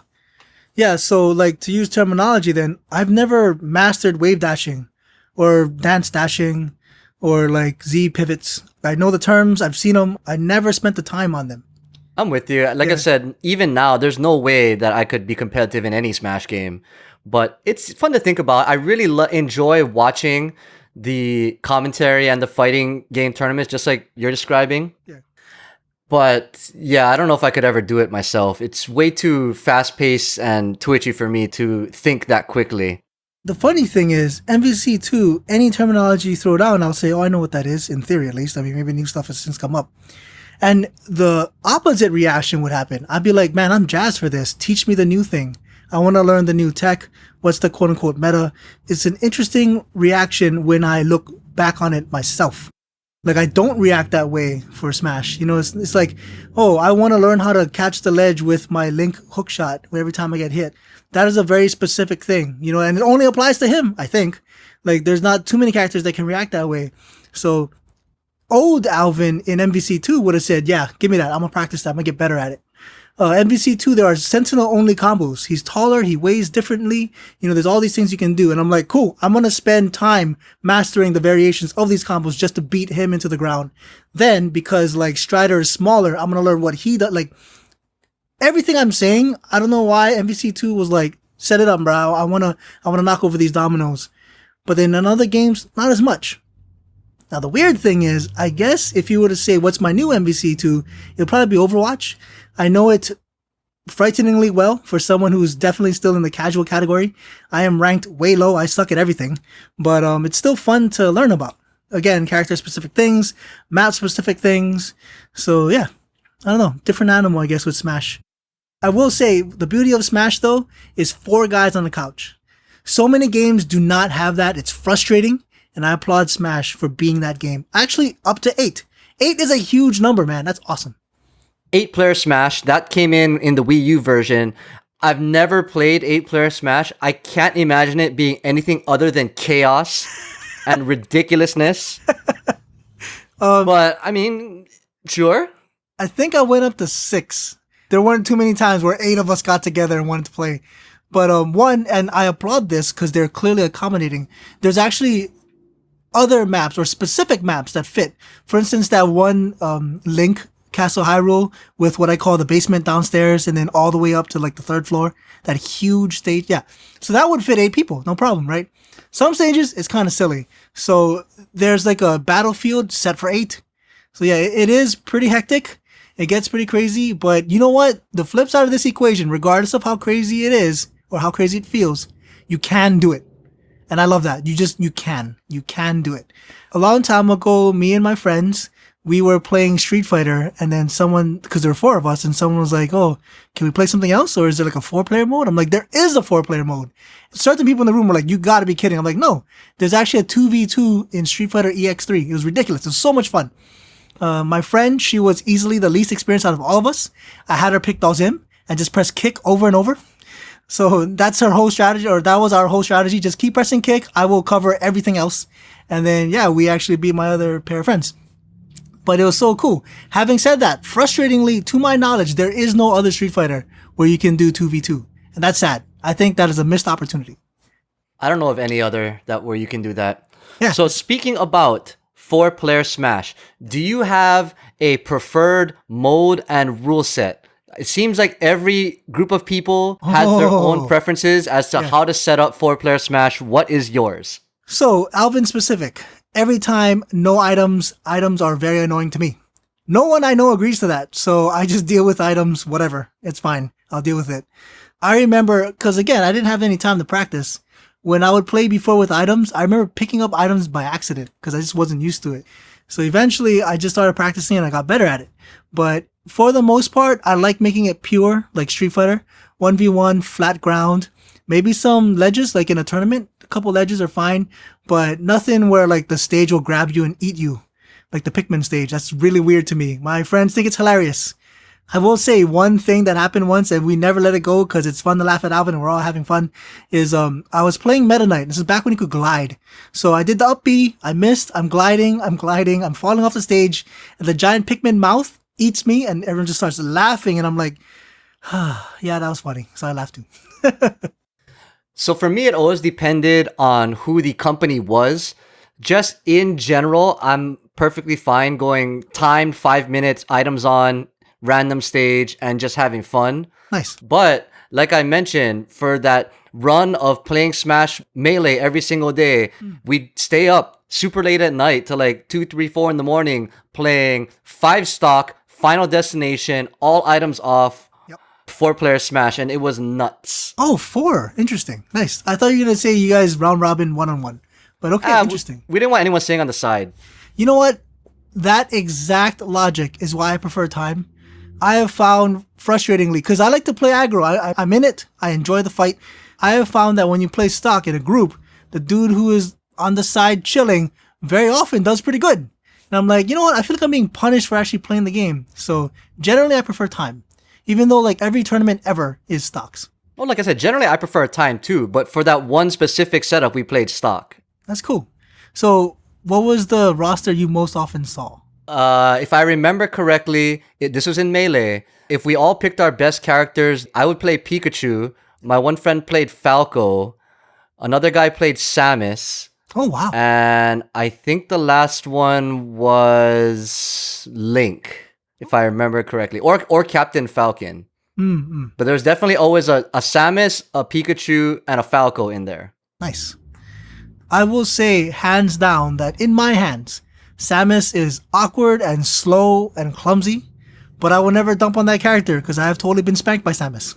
Yeah, so like to use terminology then, I've never mastered wave dashing or dance dashing or like Z pivots. I know the terms, I've seen them. I never spent the time on them. I'm with you. Like I said, even now, there's no way that I could be competitive in any Smash game. But it's fun to think about. I really enjoy watching the commentary and the fighting game tournaments, just like you're describing. Yeah. But yeah, I don't know if I could ever do it myself. It's way too fast-paced and twitchy for me to think that quickly. The funny thing is, MVC2, any terminology you throw down, I'll say, oh, I know what that is, in theory at least. I mean, maybe new stuff has since come up. And the opposite reaction would happen. I'd be like, man, I'm jazzed for this. Teach me the new thing. I want to learn the new tech. What's the quote-unquote meta? It's an interesting reaction when I look back on it myself. Like, I don't react that way for Smash. You know, it's like, oh, I want to learn how to catch the ledge with my Link hook shot every time I get hit. That is a very specific thing, you know, and it only applies to him, I think. Like, there's not too many characters that can react that way. So, old Alvin in MVC2 would have said, yeah, give me that. I'm going to practice that. I'm going to get better at it. MVC2, there are Sentinel-only combos. He's taller, he weighs differently. There's all these things you can do. And I'm like, cool, I'm going to spend time mastering the variations of these combos just to beat him into the ground. Then, because, Strider is smaller, I'm going to learn what he does. Everything I'm saying, I don't know why MVC2 was like, set it up, bro. I want to knock over these dominoes. But then in other games, not as much. Now, the weird thing is, I guess if you were to say, what's my new MVC2, it'll probably be Overwatch. I know it frighteningly well for someone who's definitely still in the casual category. I am ranked way low. I suck at everything. But it's still fun to learn about. Again, character-specific things, map-specific things. So, yeah. I don't know. Different animal, I guess, with Smash. I will say, the beauty of Smash, though, is 4 guys on the couch. So many games do not have that. It's frustrating. And I applaud Smash for being that game. Actually, up to 8. 8 is a huge number, man. That's awesome. 8-player Smash, that came in the Wii U version. I've never played 8-player Smash. I can't imagine it being anything other than chaos and ridiculousness. But, I mean, sure. I think I went up to 6. There weren't too many times where 8 of us got together and wanted to play. But one, and I applaud this because they're clearly accommodating. There's actually other maps or specific maps that fit. For instance, that one Link Castle Hyrule with what I call the basement downstairs and then all the way up to the 3rd floor. That huge stage. Yeah. So that would fit 8 people. No problem, right? Some stages, it's kind of silly. So there's a battlefield set for 8. So yeah, it is pretty hectic. It gets pretty crazy. But you know what? The flip side of this equation, regardless of how crazy it is or how crazy it feels, you can do it. And I love that. You can do it. A long time ago, me and my friends, we were playing Street Fighter, and then because there were 4 of us, and someone was like, oh, can we play something else? Or is there a 4-player mode? I'm like, there is a 4-player mode. Certain people in the room were like, you gotta be kidding. I'm like, no, there's actually a 2v2 in Street Fighter EX3. It was ridiculous. It was so much fun. My friend, she was easily the least experienced out of all of us. I had her pick Dawsim and just press kick over and over. So that's her whole strategy, or that was our whole strategy. Just keep pressing kick. I will cover everything else. And then, yeah, we actually beat my other pair of friends. But it was so cool. Having said that, frustratingly, to my knowledge, there is no other Street Fighter where you can do 2v2. And that's sad. I think that is a missed opportunity. I don't know of any other where you can do that. Yeah. So speaking about 4-player Smash, do you have a preferred mode and rule set? It seems like every group of people has their own preferences as to how to set up 4-player Smash. What is yours? So, Alvin specific. Every time, no items. Items are very annoying to me. No one I know agrees to that, so I just deal with items, whatever. It's fine. I'll deal with it. I remember, because again, I didn't have any time to practice. When I would play before with items, I remember picking up items by accident because I just wasn't used to it. So eventually, I just started practicing and I got better at it. But for the most part, I like making it pure, like Street Fighter. 1v1, flat ground. Maybe some ledges, like in a tournament. A couple ledges are fine, but nothing where the stage will grab you and eat you. Like the Pikmin stage. That's really weird to me. My friends think it's hilarious. I will say one thing that happened once, and we never let it go because it's fun to laugh at Alvin and we're all having fun, is I was playing Meta Knight. This is back when you could glide. So I did the up B, I missed, I'm gliding, I'm falling off the stage, and the giant Pikmin mouth eats me, and everyone just starts laughing, and I'm like, yeah, that was funny. So I laughed too. So for me, it always depended on who the company was. Just in general, I'm perfectly fine going timed 5 minutes, items on, random stage, and just having fun. Nice. But like I mentioned, for that run of playing Smash Melee every single day, we'd stay up super late at night to 2, 3, 4 in the morning playing 5 stock, Final Destination, all items off, 4-player Smash, and it was nuts. Oh, 4. Interesting. Nice. I thought you were going to say you guys round robin 1-on-1. But okay, interesting. We didn't want anyone staying on the side. You know what? That exact logic is why I prefer time. I have found frustratingly, because I like to play aggro. I'm in it. I enjoy the fight. I have found that when you play stock in a group, the dude who is on the side chilling very often does pretty good. And I'm like, you know what? I feel like I'm being punished for actually playing the game. So generally, I prefer time. Even though every tournament ever is stocks. Well, like I said, generally I prefer time too, but for that one specific setup, we played stock. That's cool. So what was the roster you most often saw? If I remember correctly, this was in Melee. If we all picked our best characters, I would play Pikachu. My one friend played Falco. Another guy played Samus. Oh, wow. And I think the last one was Link, if I remember correctly. Or Captain Falcon. Mm-mm. But there's definitely always a Samus, a Pikachu, and a Falco in there. Nice. I will say, hands down, that in my hands, Samus is awkward and slow and clumsy, but I will never dump on that character because I have totally been spanked by Samus.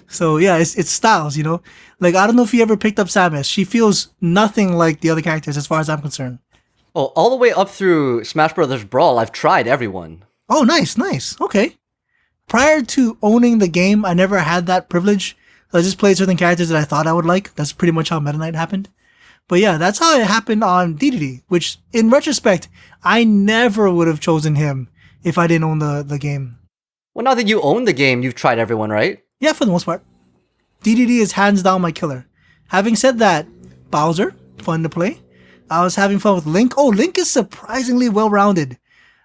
So yeah, it's styles, you know? Like, I don't know if you ever picked up Samus. She feels nothing like the other characters as far as I'm concerned. Oh, all the way up through Smash Brothers Brawl, I've tried everyone. Oh, nice. Okay. Prior to owning the game, I never had that privilege. I just played certain characters that I thought I would like. That's pretty much how Meta Knight happened. But yeah, that's how it happened on DDD, which in retrospect, I never would have chosen him if I didn't own the game. Well, now that you own the game, you've tried everyone, right? Yeah, for the most part. DDD is hands down my killer. Having said that, Bowser, fun to play. I was having fun with Link. Oh, Link is surprisingly well-rounded.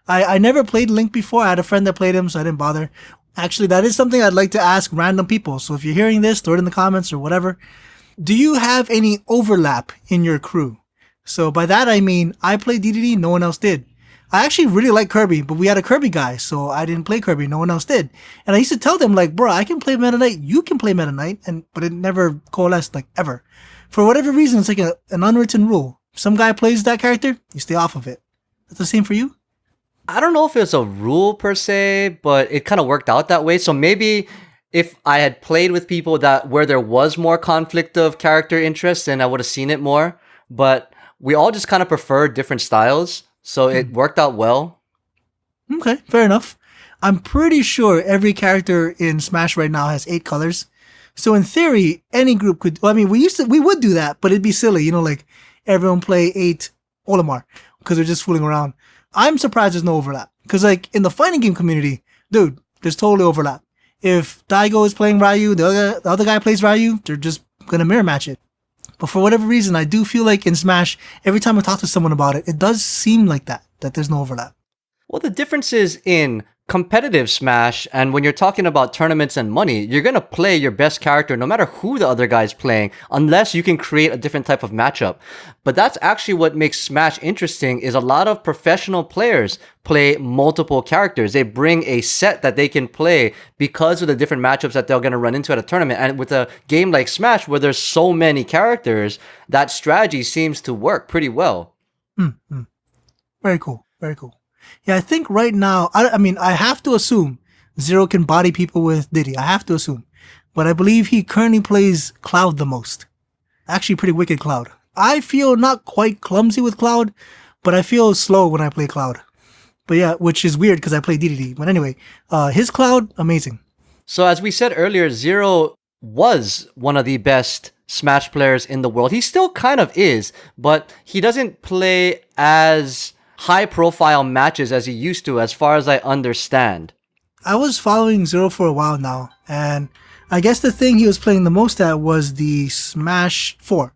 I never played Link before. I had a friend that played him, so I didn't bother. Actually, that is something I'd like to ask random people. So if you're hearing this, throw it in the comments or whatever. Do you have any overlap in your crew? So by that I mean, I played DDD, no one else did. I actually really like Kirby, but we had a Kirby guy, so I didn't play Kirby, no one else did. And I used to tell them, like, bro, I can play Meta Knight, you can play Meta Knight, but it never coalesced, like, ever. For whatever reason, it's like an unwritten rule. If some guy plays that character, you stay off of it. That's the same for you? I don't know if it's a rule per se, but it kind of worked out that way. So maybe if I had played with people that where there was more conflict of character interest, then I would have seen it more. But we all just kind of prefer different styles, so it worked out well. Okay, fair enough. I'm pretty sure every character in Smash right now has 8 colors. So in theory, any group could. Well, I mean, we would do that, but it'd be silly, you know, like everyone play 8 Olimar because they're just fooling around. I'm surprised there's no overlap because, like, in the fighting game community, dude, there's totally overlap. If Daigo is playing Ryu, the other guy plays Ryu, they're just gonna mirror match it. But for whatever reason, I do feel like in Smash, every time I talk to someone about it, it does seem like that there's no overlap. Well, the difference is in competitive Smash, and when you're talking about tournaments and money, you're going to play your best character no matter who the other guy's playing, unless you can create a different type of matchup. But that's actually what makes Smash interesting, is a lot of professional players play multiple characters. They bring a set that they can play because of the different matchups that they're going to run into at a tournament. And with a game like Smash, where there's so many characters, that strategy seems to work pretty well. Mm-hmm. Very cool. Very cool. Yeah, I think right now, I mean, I have to assume Zero can body people with Diddy. I have to assume. But I believe he currently plays Cloud the most. Actually, pretty wicked Cloud. I feel not quite clumsy with Cloud, but I feel slow when I play Cloud. But yeah, which is weird because I play DDD. But anyway, his Cloud, amazing. So as we said earlier, Zero was one of the best Smash players in the world. He still kind of is, but he doesn't play as high-profile matches as he used to, as far as I understand. I was following Zero for a while now, and I guess the thing he was playing the most at was the Smash 4.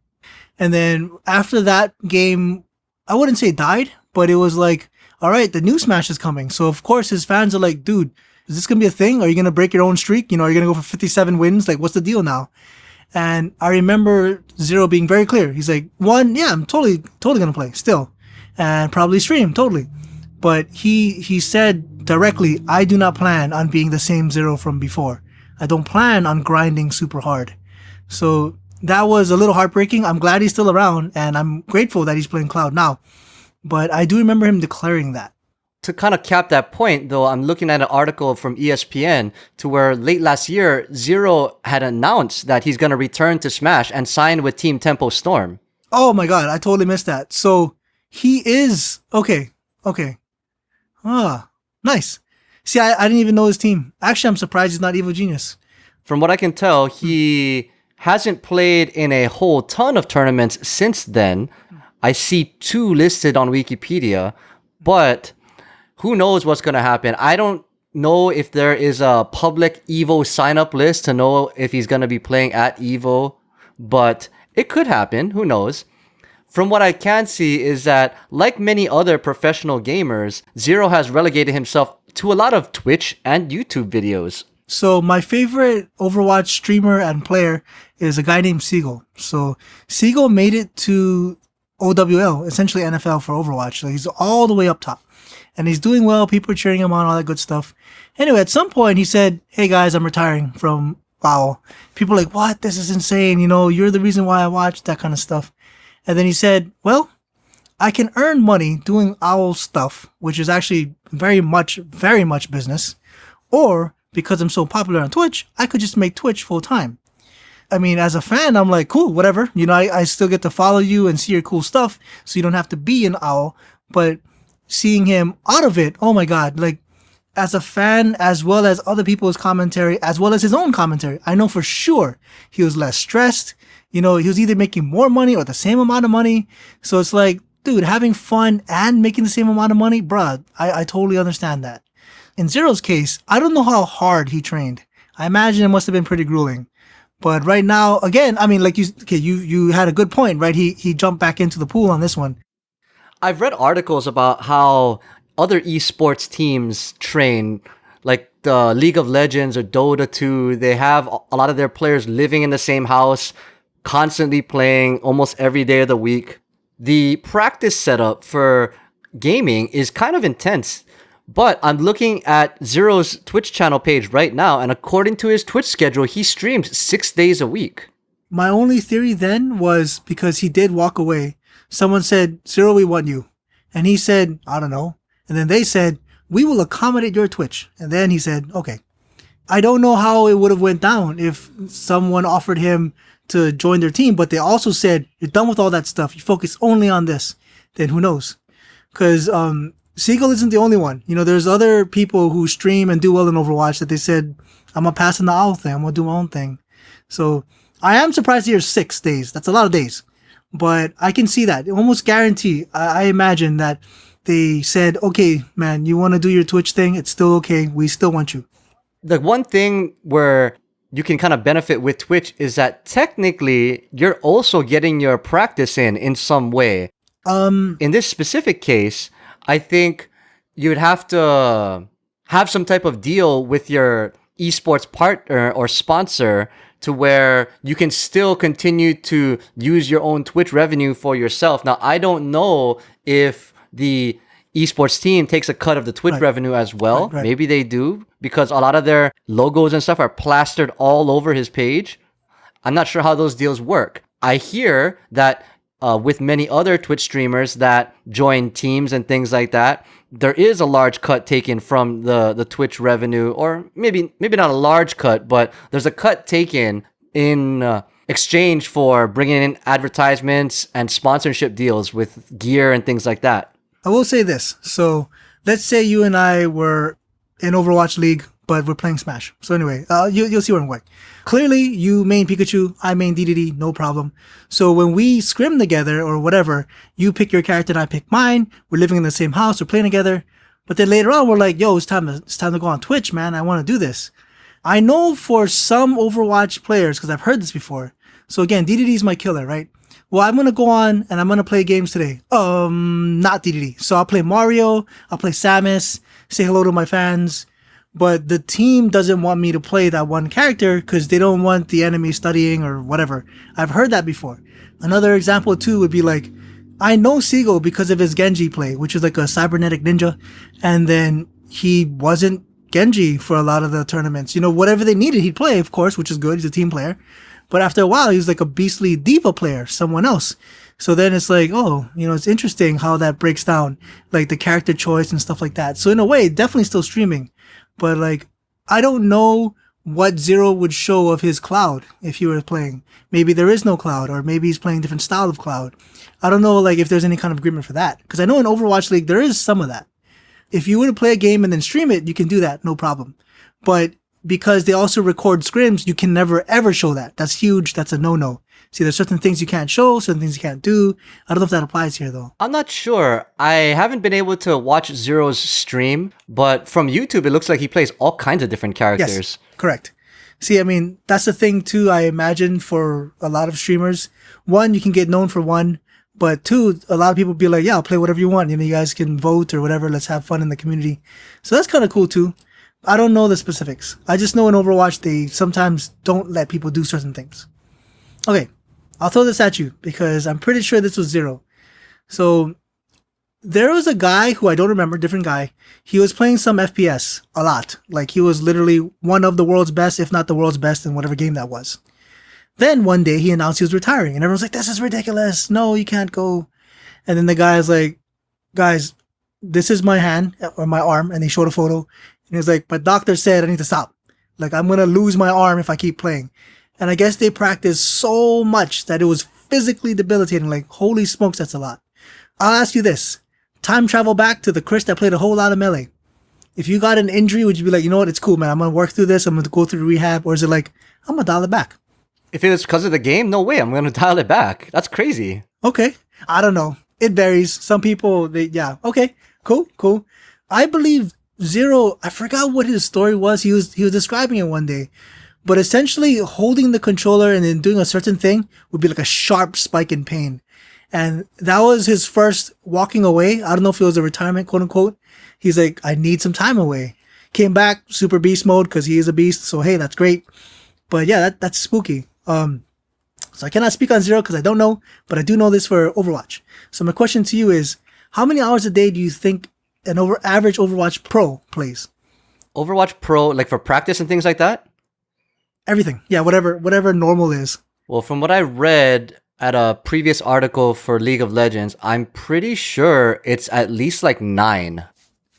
And then after that game, I wouldn't say died, but it was like, all right, the new Smash is coming. So of course his fans are like, dude, is this going to be a thing? Are you going to break your own streak? You know, are you going to go for 57 wins? Like, what's the deal now? And I remember Zero being very clear. He's like, one, yeah, I'm totally going to play still. And probably stream, totally. But he said directly, I do not plan on being the same Zero from before. I don't plan on grinding super hard. So that was a little heartbreaking. I'm glad he's still around, and I'm grateful that he's playing Cloud now. But I do remember him declaring that. To kind of cap that point, though, I'm looking at an article from ESPN to where late last year, Zero had announced that he's going to return to Smash and sign with Team Tempo Storm. Oh my god, I totally missed that. So he is... Okay. Nice. See, I didn't even know his team. Actually, I'm surprised he's not Evil Genius. From what I can tell, he hasn't played in a whole ton of tournaments since then. I see 2 listed on Wikipedia, but who knows what's going to happen. I don't know if there is a public Evo sign-up list to know if he's going to be playing at Evo, but it could happen. Who knows? From what I can see is that, like many other professional gamers, Zero has relegated himself to a lot of Twitch and YouTube videos. So my favorite Overwatch streamer and player is a guy named Siegel. So Siegel made it to OWL, essentially NFL for Overwatch. So he's all the way up top. And he's doing well. People are cheering him on, all that good stuff. Anyway, at some point he said, "Hey guys, I'm retiring from WoW." People are like, "What? This is insane. You know, you're the reason why I watch," that kind of stuff. And then he said, "Well, I can earn money doing OWL stuff, which is actually very much business. Or because I'm so popular on Twitch, I could just make Twitch full time." I mean, as a fan, I'm like, cool, whatever. You know, I still get to follow you and see your cool stuff, so you don't have to be an OWL. But seeing him out of it, oh my God, like, as a fan, as well as other people's commentary, as well as his own commentary, I know for sure he was less stressed. You know, he was either making more money or the same amount of money. So it's like, dude, having fun and making the same amount of money, bruh, I totally understand that. In Zero's case, I don't know how hard he trained. I imagine it must have been pretty grueling. But right now, again, I mean, like you had a good point, right? He jumped back into the pool on this one. I've read articles about how other esports teams train, like the League of Legends or Dota 2. They have a lot of their players living in the same house, constantly playing almost every day of the week. The practice setup for gaming is kind of intense. But I'm looking at Zero's Twitch channel page right now, and according to his Twitch schedule, he streams 6 days a week. My only theory then was because he did walk away. Someone said, "Zero, we want you." And he said, "I don't know." And then they said, "We will accommodate your Twitch." And then he said, "Okay." I don't know how it would have went down if someone offered him to join their team, but they also said, "You're done with all that stuff. You focus only on this." Then who knows? Because Siegel isn't the only one. You know, there's other people who stream and do well in Overwatch that they said, "I'm going to pass in the OWL thing. I'm going to do my own thing." So I am surprised to hear 6 days. That's a lot of days. But I can see that. Almost guarantee, I imagine that they said, "Okay, man, you want to do your Twitch thing? It's still okay. We still want you." The one thing where you can kind of benefit with Twitch is that technically you're also getting your practice in some way. In this specific case, I think you'd have to have some type of deal with your esports partner or sponsor to where you can still continue to use your own Twitch revenue for yourself. Now, I don't know if the esports team takes a cut of the Twitch revenue as well. Right. Maybe they do, because a lot of their logos and stuff are plastered all over his page. I'm not sure how those deals work. I hear that with many other Twitch streamers that join teams and things like that, there is a large cut taken from the Twitch revenue, or maybe not a large cut, but there's a cut taken in exchange for bringing in advertisements and sponsorship deals with gear and things like that. I will say this. So let's say you and I were in Overwatch League, but we're playing Smash. So anyway, you'll see where I'm going. Clearly, you main Pikachu, I main DDD, no problem. So when we scrim together or whatever, you pick your character and I pick mine. We're living in the same house, we're playing together. But then later on, we're like, "Yo, it's time to go on Twitch, man. I want to do this." I know for some Overwatch players, because I've heard this before. So again, DDD is my killer, right? Well, I'm going to go on and I'm going to play games today. Not DDD. So I'll play Mario, I'll play Samus, say hello to my fans. But the team doesn't want me to play that one character because they don't want the enemy studying or whatever. I've heard that before. Another example too would be like, I know Siegel because of his Genji play, which is like a cybernetic ninja. And then he wasn't Genji for a lot of the tournaments. You know, whatever they needed, he'd play, of course, which is good. He's a team player. But after a while, he was like a beastly diva player, someone else. So then it's like, oh, you know, it's interesting how that breaks down, like the character choice and stuff like that. So in a way, definitely still streaming. But like, I don't know what Zero would show of his Cloud if he were playing. Maybe there is no Cloud, or maybe he's playing a different style of Cloud. I don't know, like, if there's any kind of agreement for that. Because I know in Overwatch League, there is some of that. If you were to play a game and then stream it, you can do that, no problem. But because they also record scrims, you can never ever show that. That's huge. That's a no-no. See, there's certain things you can't show, certain things you can't do. I don't know if that applies here, though. I'm not sure. I haven't been able to watch Zero's stream, but from YouTube, it looks like he plays all kinds of different characters. Yes, correct. See, I mean, that's the thing, too, I imagine, for a lot of streamers. One, you can get known for one, But two, a lot of people be like, yeah, I'll play whatever you want. You know, you guys can vote or whatever. Let's have fun in the community. So that's kind of cool too. I don't know the specifics. I just know in Overwatch, they sometimes don't let people do certain things. Okay. I'll throw this at you because I'm pretty sure this was Zero. So there was a guy who I don't remember, different guy. He was playing some FPS a lot. Like he was literally one of the world's best, if not the world's best in whatever game that was. Then one day he announced he was retiring and everyone's like, this is ridiculous. No, you can't go. And then the guy's like, guys, this is my hand or my arm. And they showed a photo and he was like, my doctor said I need to stop. Like I'm going to lose my arm if I keep playing. And I guess they practiced so much that it was physically debilitating. Like, holy smokes, that's a lot. I'll ask you this. Time travel back to the Chris that played a whole lot of Melee. If you got an injury, would you be like, you know what, it's cool, man. I'm going to work through this. I'm going to go through rehab. Or is it like, I'm going to dial it back? If it was because of the game, no way. I'm going to dial it back. That's crazy. Okay. I don't know. It varies. Some people, yeah. Okay. Cool. I believe Zero, I forgot what his story was. He was describing it one day. But essentially holding the controller and then doing a certain thing would be like a sharp spike in pain. And that was his first walking away. I don't know if it was a retirement, quote unquote. He's like, I need some time away. Came back, super beast mode, because he is a beast. So, hey, that's great. But yeah, that's spooky. So I cannot speak on Zero because I don't know, but I do know this for Overwatch. So my question to you is, how many hours a day do you think an average Overwatch pro plays? Overwatch Pro, like for practice and things like that? Everything. Yeah, whatever normal is. Well, from what I read at a previous article for League of Legends, I'm pretty sure it's at least like 9.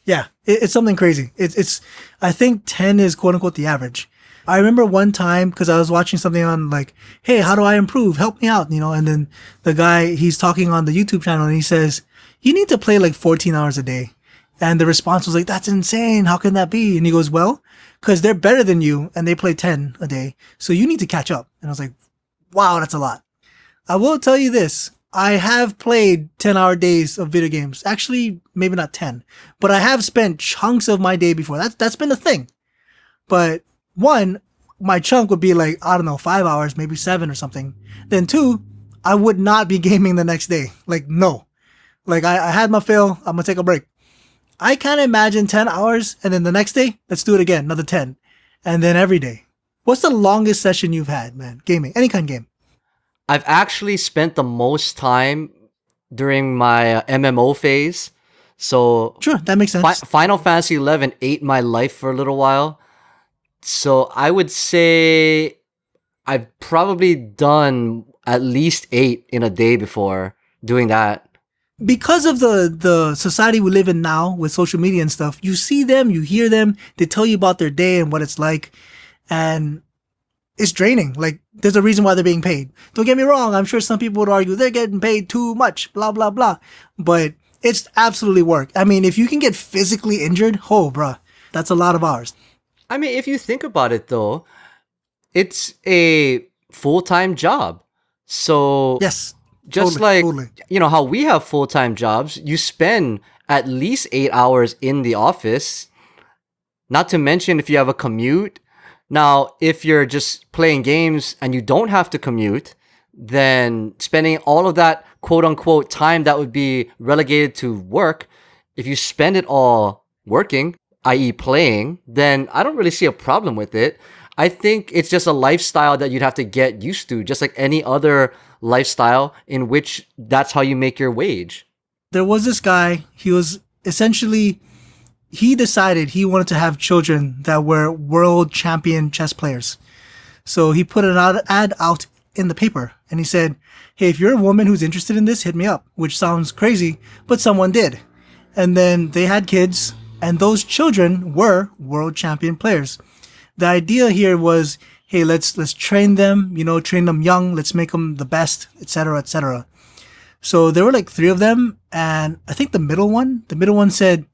Yeah, it's something crazy. It's I think 10 is quote unquote the average. I remember one time because I was watching something on like, hey, how do I improve? Help me out, you know? And then the guy, he's talking on the YouTube channel and he says, you need to play like 14 hours a day. And the response was like, that's insane. How can that be? And he goes, well, because they're better than you and they play 10 a day. So you need to catch up. And I was like, wow, that's a lot. I will tell you this. I have played 10-hour days of video games. Actually, maybe not 10, but I have spent chunks of my day before. That's been a thing. But one, my chunk would be like, I don't know, 5 hours, maybe 7 or something. Then two, I would not be gaming the next day. Like, no. Like, I had my fill. I'm going to take a break. I can't imagine 10 hours and then the next day, let's do it again, another 10. And then every day. What's the longest session you've had, man? Gaming, any kind of game. I've actually spent the most time during my MMO phase. So sure, that makes sense. Final Fantasy 11 ate my life for a little while. So I would say I've probably done at least 8 in a day before doing that. Because of the society we live in now with social media and stuff, you see them, you hear them, they tell you about their day and what it's like. And it's draining. Like, there's a reason why they're being paid. Don't get me wrong. I'm sure some people would argue they're getting paid too much, blah, blah, blah. But it's absolutely work. I mean, if you can get physically injured, oh, bruh, that's a lot of hours. I mean, if you think about it, though, it's a full-time job. So yes, just totally. You know, how we have full-time jobs, you spend at least 8 hours in the office, not to mention if you have a commute. Now, if you're just playing games and you don't have to commute, then spending all of that quote-unquote time that would be relegated to work, if you spend it all working, i.e. playing, then I don't really see a problem with it. I think it's just a lifestyle that you'd have to get used to, just like any other lifestyle in which that's how you make your wage. There was this guy, he was essentially... he decided he wanted to have children that were world champion chess players. So he put an ad out in the paper and he said, hey, if you're a woman who's interested in this, hit me up, which sounds crazy, but someone did. And then they had kids and those children were world champion players. The idea here was, hey, let's train them, train them young. Let's make them the best, etc., etc. So there were like 3 of them. And I think the middle one said,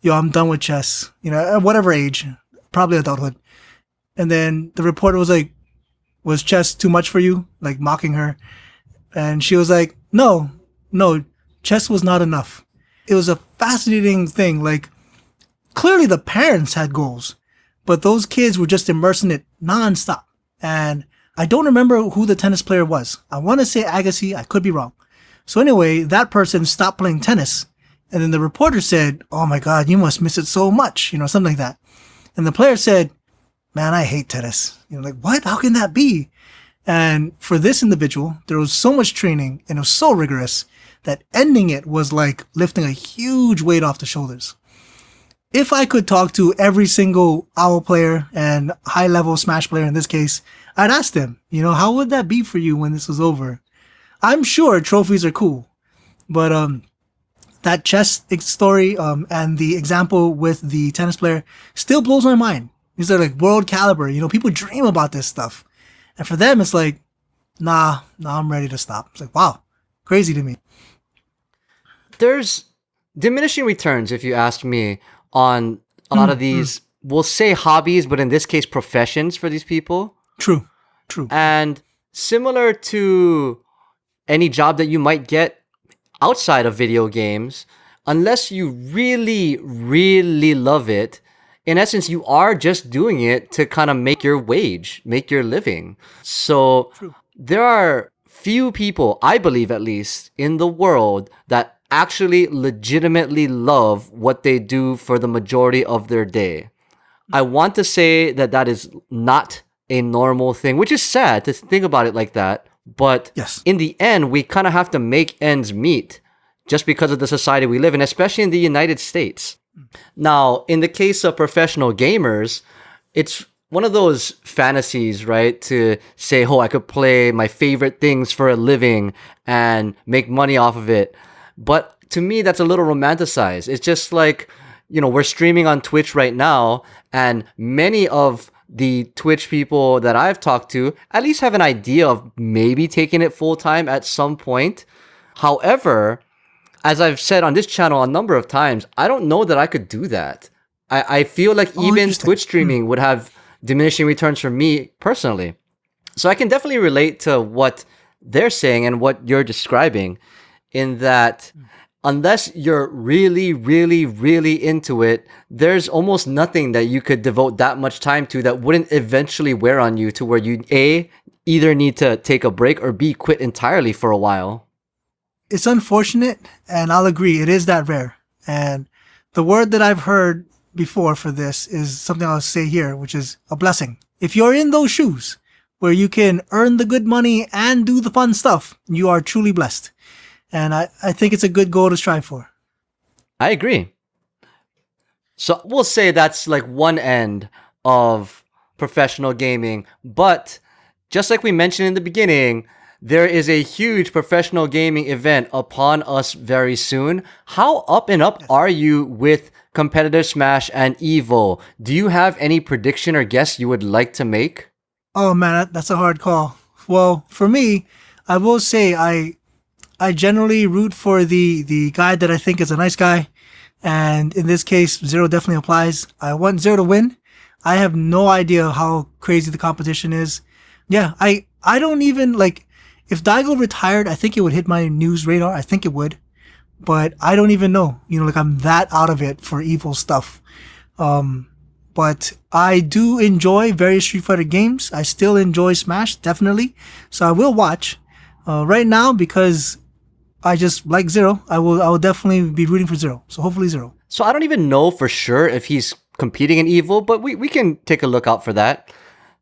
yo, I'm done with chess, at whatever age, probably adulthood. And then the reporter was like, was chess too much for you? Like mocking her. And she was like, no, chess was not enough. It was a fascinating thing. Like clearly the parents had goals, but those kids were just immersed in it nonstop. And I don't remember who the tennis player was. I want to say Agassi. I could be wrong. So anyway, that person stopped playing tennis. And then the reporter said, "Oh my God, you must miss it so much," something like that. And the player said, "Man, I hate tennis." Like, what? How can that be? And for this individual, there was so much training and it was so rigorous that ending it was like lifting a huge weight off the shoulders. If I could talk to every single OWL player and high level Smash player in this case, I'd ask them, how would that be for you when this was over? I'm sure trophies are cool, but that chess story and the example with the tennis player still blows my mind. These are like world caliber. People dream about this stuff. And for them, it's like, nah, I'm ready to stop. It's like, wow, crazy to me. There's diminishing returns, if you ask me, on a lot of these, we'll say hobbies, but in this case, professions for these people. True. And similar to any job that you might get outside of video games, unless you really, really love it, in essence, you are just doing it to kind of make your wage, make your living. So there are few people, I believe at least, in the world that actually legitimately love what they do for the majority of their day. I want to say that is not a normal thing, which is sad to think about it like that. But yes, in the end, we kind of have to make ends meet just because of the society we live in, especially in the United States. Now, in the case of professional gamers, it's one of those fantasies, right? To say, oh, I could play my favorite things for a living and make money off of it. But to me, that's a little romanticized. It's just like, we're streaming on Twitch right now, and many of the Twitch people that I've talked to at least have an idea of maybe taking it full time at some point. However, as I've said on this channel a number of times, I don't know that I could do that. I feel like even Twitch streaming would have diminishing returns for me personally. So I can definitely relate to what they're saying and what you're describing, in that unless you're really, really, really into it, there's almost nothing that you could devote that much time to that wouldn't eventually wear on you to where you A, either need to take a break, or B, quit entirely for a while. It's unfortunate, and I'll agree, it is that rare. And the word that I've heard before for this is something I'll say here, which is a blessing. If you're in those shoes where you can earn the good money and do the fun stuff, you are truly blessed. And I think it's a good goal to strive for. I agree. So we'll say that's like one end of professional gaming. But just like we mentioned in the beginning, there is a huge professional gaming event upon us very soon. How up and up are you with competitive Smash and Evo? Do you have any prediction or guess you would like to make? Oh man, that's a hard call. Well, for me, I will say I generally root for the guy that I think is a nice guy. And in this case, Zero definitely applies. I want Zero to win. I have no idea how crazy the competition is. Yeah, I don't even, like, if Daigo retired, I think it would hit my news radar. I think it would. But I don't even know. I'm that out of it for evil stuff. But I do enjoy various Street Fighter games. I still enjoy Smash, definitely. So I will watch. Right now, because I just like Zero, I will definitely be rooting for Zero. So hopefully Zero. So I don't even know for sure if he's competing in Evo, but we can take a look out for that.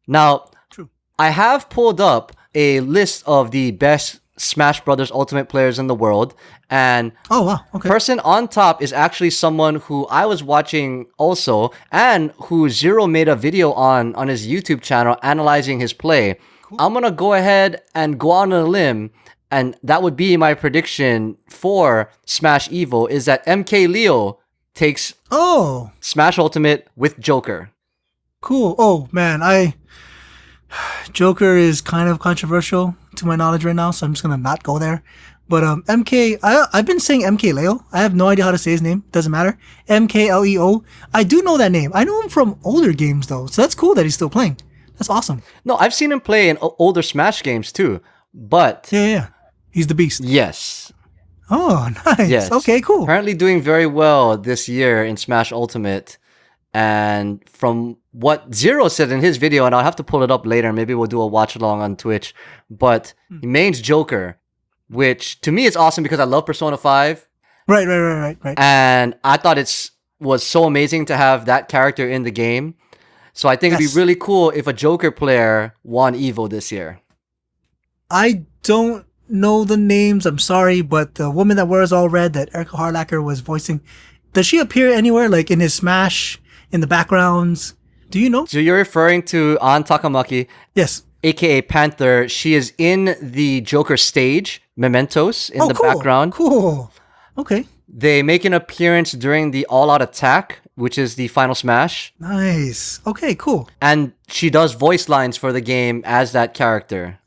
Now, True. I have pulled up a list of the best Smash Brothers Ultimate players in the world, and oh wow, okay. Person on top is actually someone who I was watching also, and who Zero made a video on his YouTube channel analyzing his play. Cool. I'm gonna go ahead and go on a limb, and that would be my prediction for Smash Evo, is that MK Leo takes Smash Ultimate with Joker. Cool. Oh man, Joker is kind of controversial to my knowledge right now, so I'm just gonna not go there. But I've been saying MK Leo. I have no idea how to say his name. Doesn't matter. MKLEO. I do know that name. I know him from older games though, so that's cool that he's still playing. That's awesome. No, I've seen him play in older Smash games too. But yeah, he's the beast. Yes. Oh, nice. Yes. Okay, cool. Apparently doing very well this year in Smash Ultimate. And from what Zero said in his video, and I'll have to pull it up later, maybe we'll do a watch along on Twitch, but he mains Joker. which to me is awesome because I love Persona 5. Right. And I thought was so amazing to have that character in the game. So I think it'd be really cool if a Joker player won Evo this year. I don't know the names, I'm sorry, but the woman that wears all red that Erica Harlacher was voicing, does she appear anywhere, like in his Smash, in the backgrounds? Do you know? So you're referring to An Takamaki? Yes. AKA Panther. She is in the Joker stage, Mementos, in the background. Cool. Okay. They make an appearance during the All Out Attack, which is the final Smash. Nice. Okay, cool. And she does voice lines for the game as that character.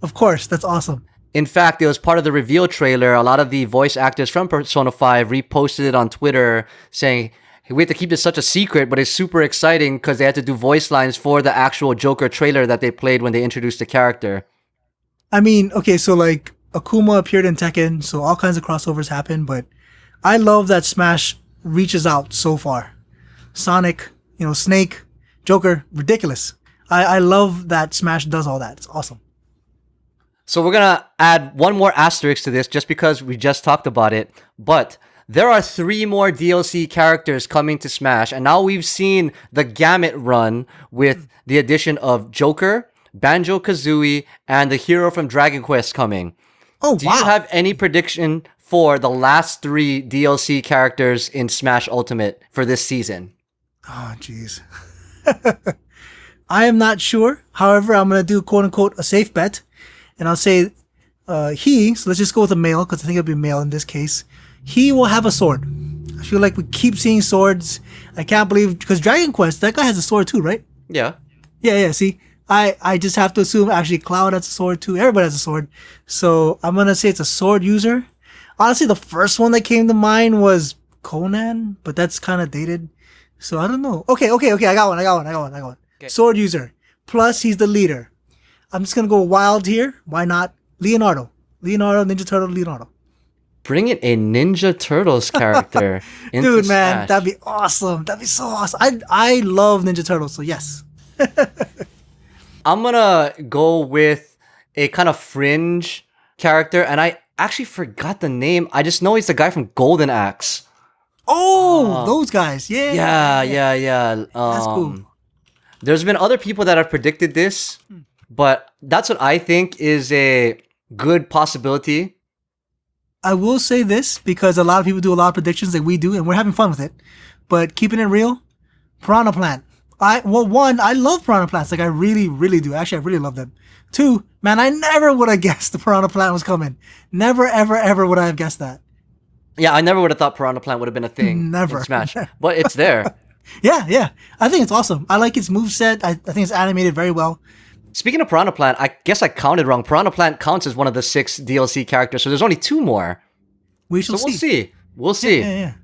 Of course, that's awesome. In fact, it was part of the reveal trailer. A lot of the voice actors from Persona 5 reposted it on Twitter saying, hey, we have to keep this such a secret, but it's super exciting because they had to do voice lines for the actual Joker trailer that they played when they introduced the character. I mean, okay, so like Akuma appeared in Tekken, so all kinds of crossovers happen, but I love that Smash reaches out so far. Sonic, Snake, Joker, ridiculous. I love that Smash does all that. It's awesome. So we're going to add one more asterisk to this just because we just talked about it. But there are 3 more DLC characters coming to Smash. And now we've seen the gamut run with the addition of Joker, Banjo-Kazooie, and the hero from Dragon Quest coming. Oh, Do you have any prediction for the last 3 DLC characters in Smash Ultimate for this season? Oh, jeez. I am not sure. However, I'm going to do quote-unquote a safe bet. And I'll say so let's just go with a male, because I think it'll be male in this case. He will have a sword. I feel like we keep seeing swords. I can't believe, because Dragon Quest, that guy has a sword too, right? Yeah. Yeah, see? I just have to assume actually Cloud has a sword too. Everybody has a sword. So I'm going to say it's a sword user. Honestly, the first one that came to mind was Conan, but that's kind of dated. So I don't know. Okay. I got one. Okay. Sword user. Plus, he's the leader. I'm just going to go wild here. Why not? Leonardo, Ninja Turtle Leonardo. Bring in a Ninja Turtles character into Dude, man, Smash. that'd be awesome. That'd be so awesome. I love Ninja Turtles, so yes. I'm going to go with a kind of fringe character, and I actually forgot the name. I just know he's the guy from Golden Axe. Oh, those guys. Yeah. That's cool. There's been other people that have predicted this, but that's what I think is a good possibility. I will say this because a lot of people do a lot of predictions like we do, and we're having fun with it. But keeping it real, Piranha Plant. I love Piranha Plants. Like, I really, really do. Actually, I really love them. 2, man, I never would have guessed the Piranha Plant was coming. Never, ever, ever would I have guessed that. Yeah, I never would have thought Piranha Plant would have been a thing Never. in Smash, but it's there. Yeah. I think it's awesome. I like its moveset. I think it's animated very well. Speaking of Piranha Plant, I guess I counted wrong. Piranha Plant counts as one of the 6 DLC characters, so there's only 2 more. We shall see. We'll see. Yeah.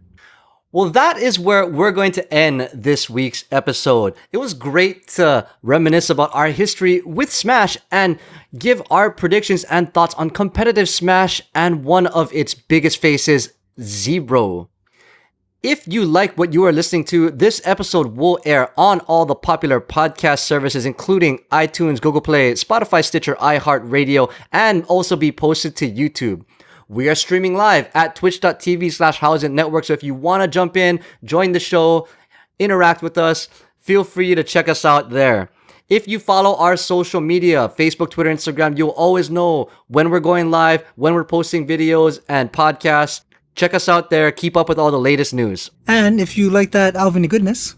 Well, that is where we're going to end this week's episode. It was great to reminisce about our history with Smash and give our predictions and thoughts on competitive Smash and one of its biggest faces, Zero. If you like what you are listening to, this episode will air on all the popular podcast services, including iTunes, Google Play, Spotify, Stitcher, iHeartRadio, and also be posted to YouTube. We are streaming live at twitch.tv/HowIsItNetwork. So if you want to jump in, join the show, interact with us, feel free to check us out there. If you follow our social media, Facebook, Twitter, Instagram, you'll always know when we're going live, when we're posting videos and podcasts. Check us out there. Keep up with all the latest news. And if you like that Alvin goodness,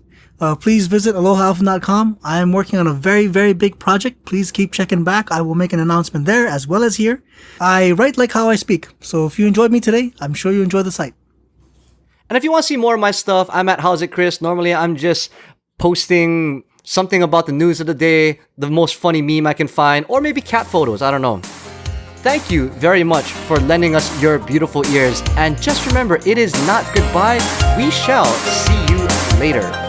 please visit alohaAlvin.com. I am working on a very, very big project. Please keep checking back. I will make an announcement there as well as here. I write like how I speak. So if you enjoyed me today, I'm sure you enjoy the site. And if you want to see more of my stuff, I'm at How's It Chris. Normally, I'm just posting something about the news of the day, the most funny meme I can find, or maybe cat photos. I don't know. Thank you very much for lending us your beautiful ears. And just remember, it is not goodbye. We shall see you later.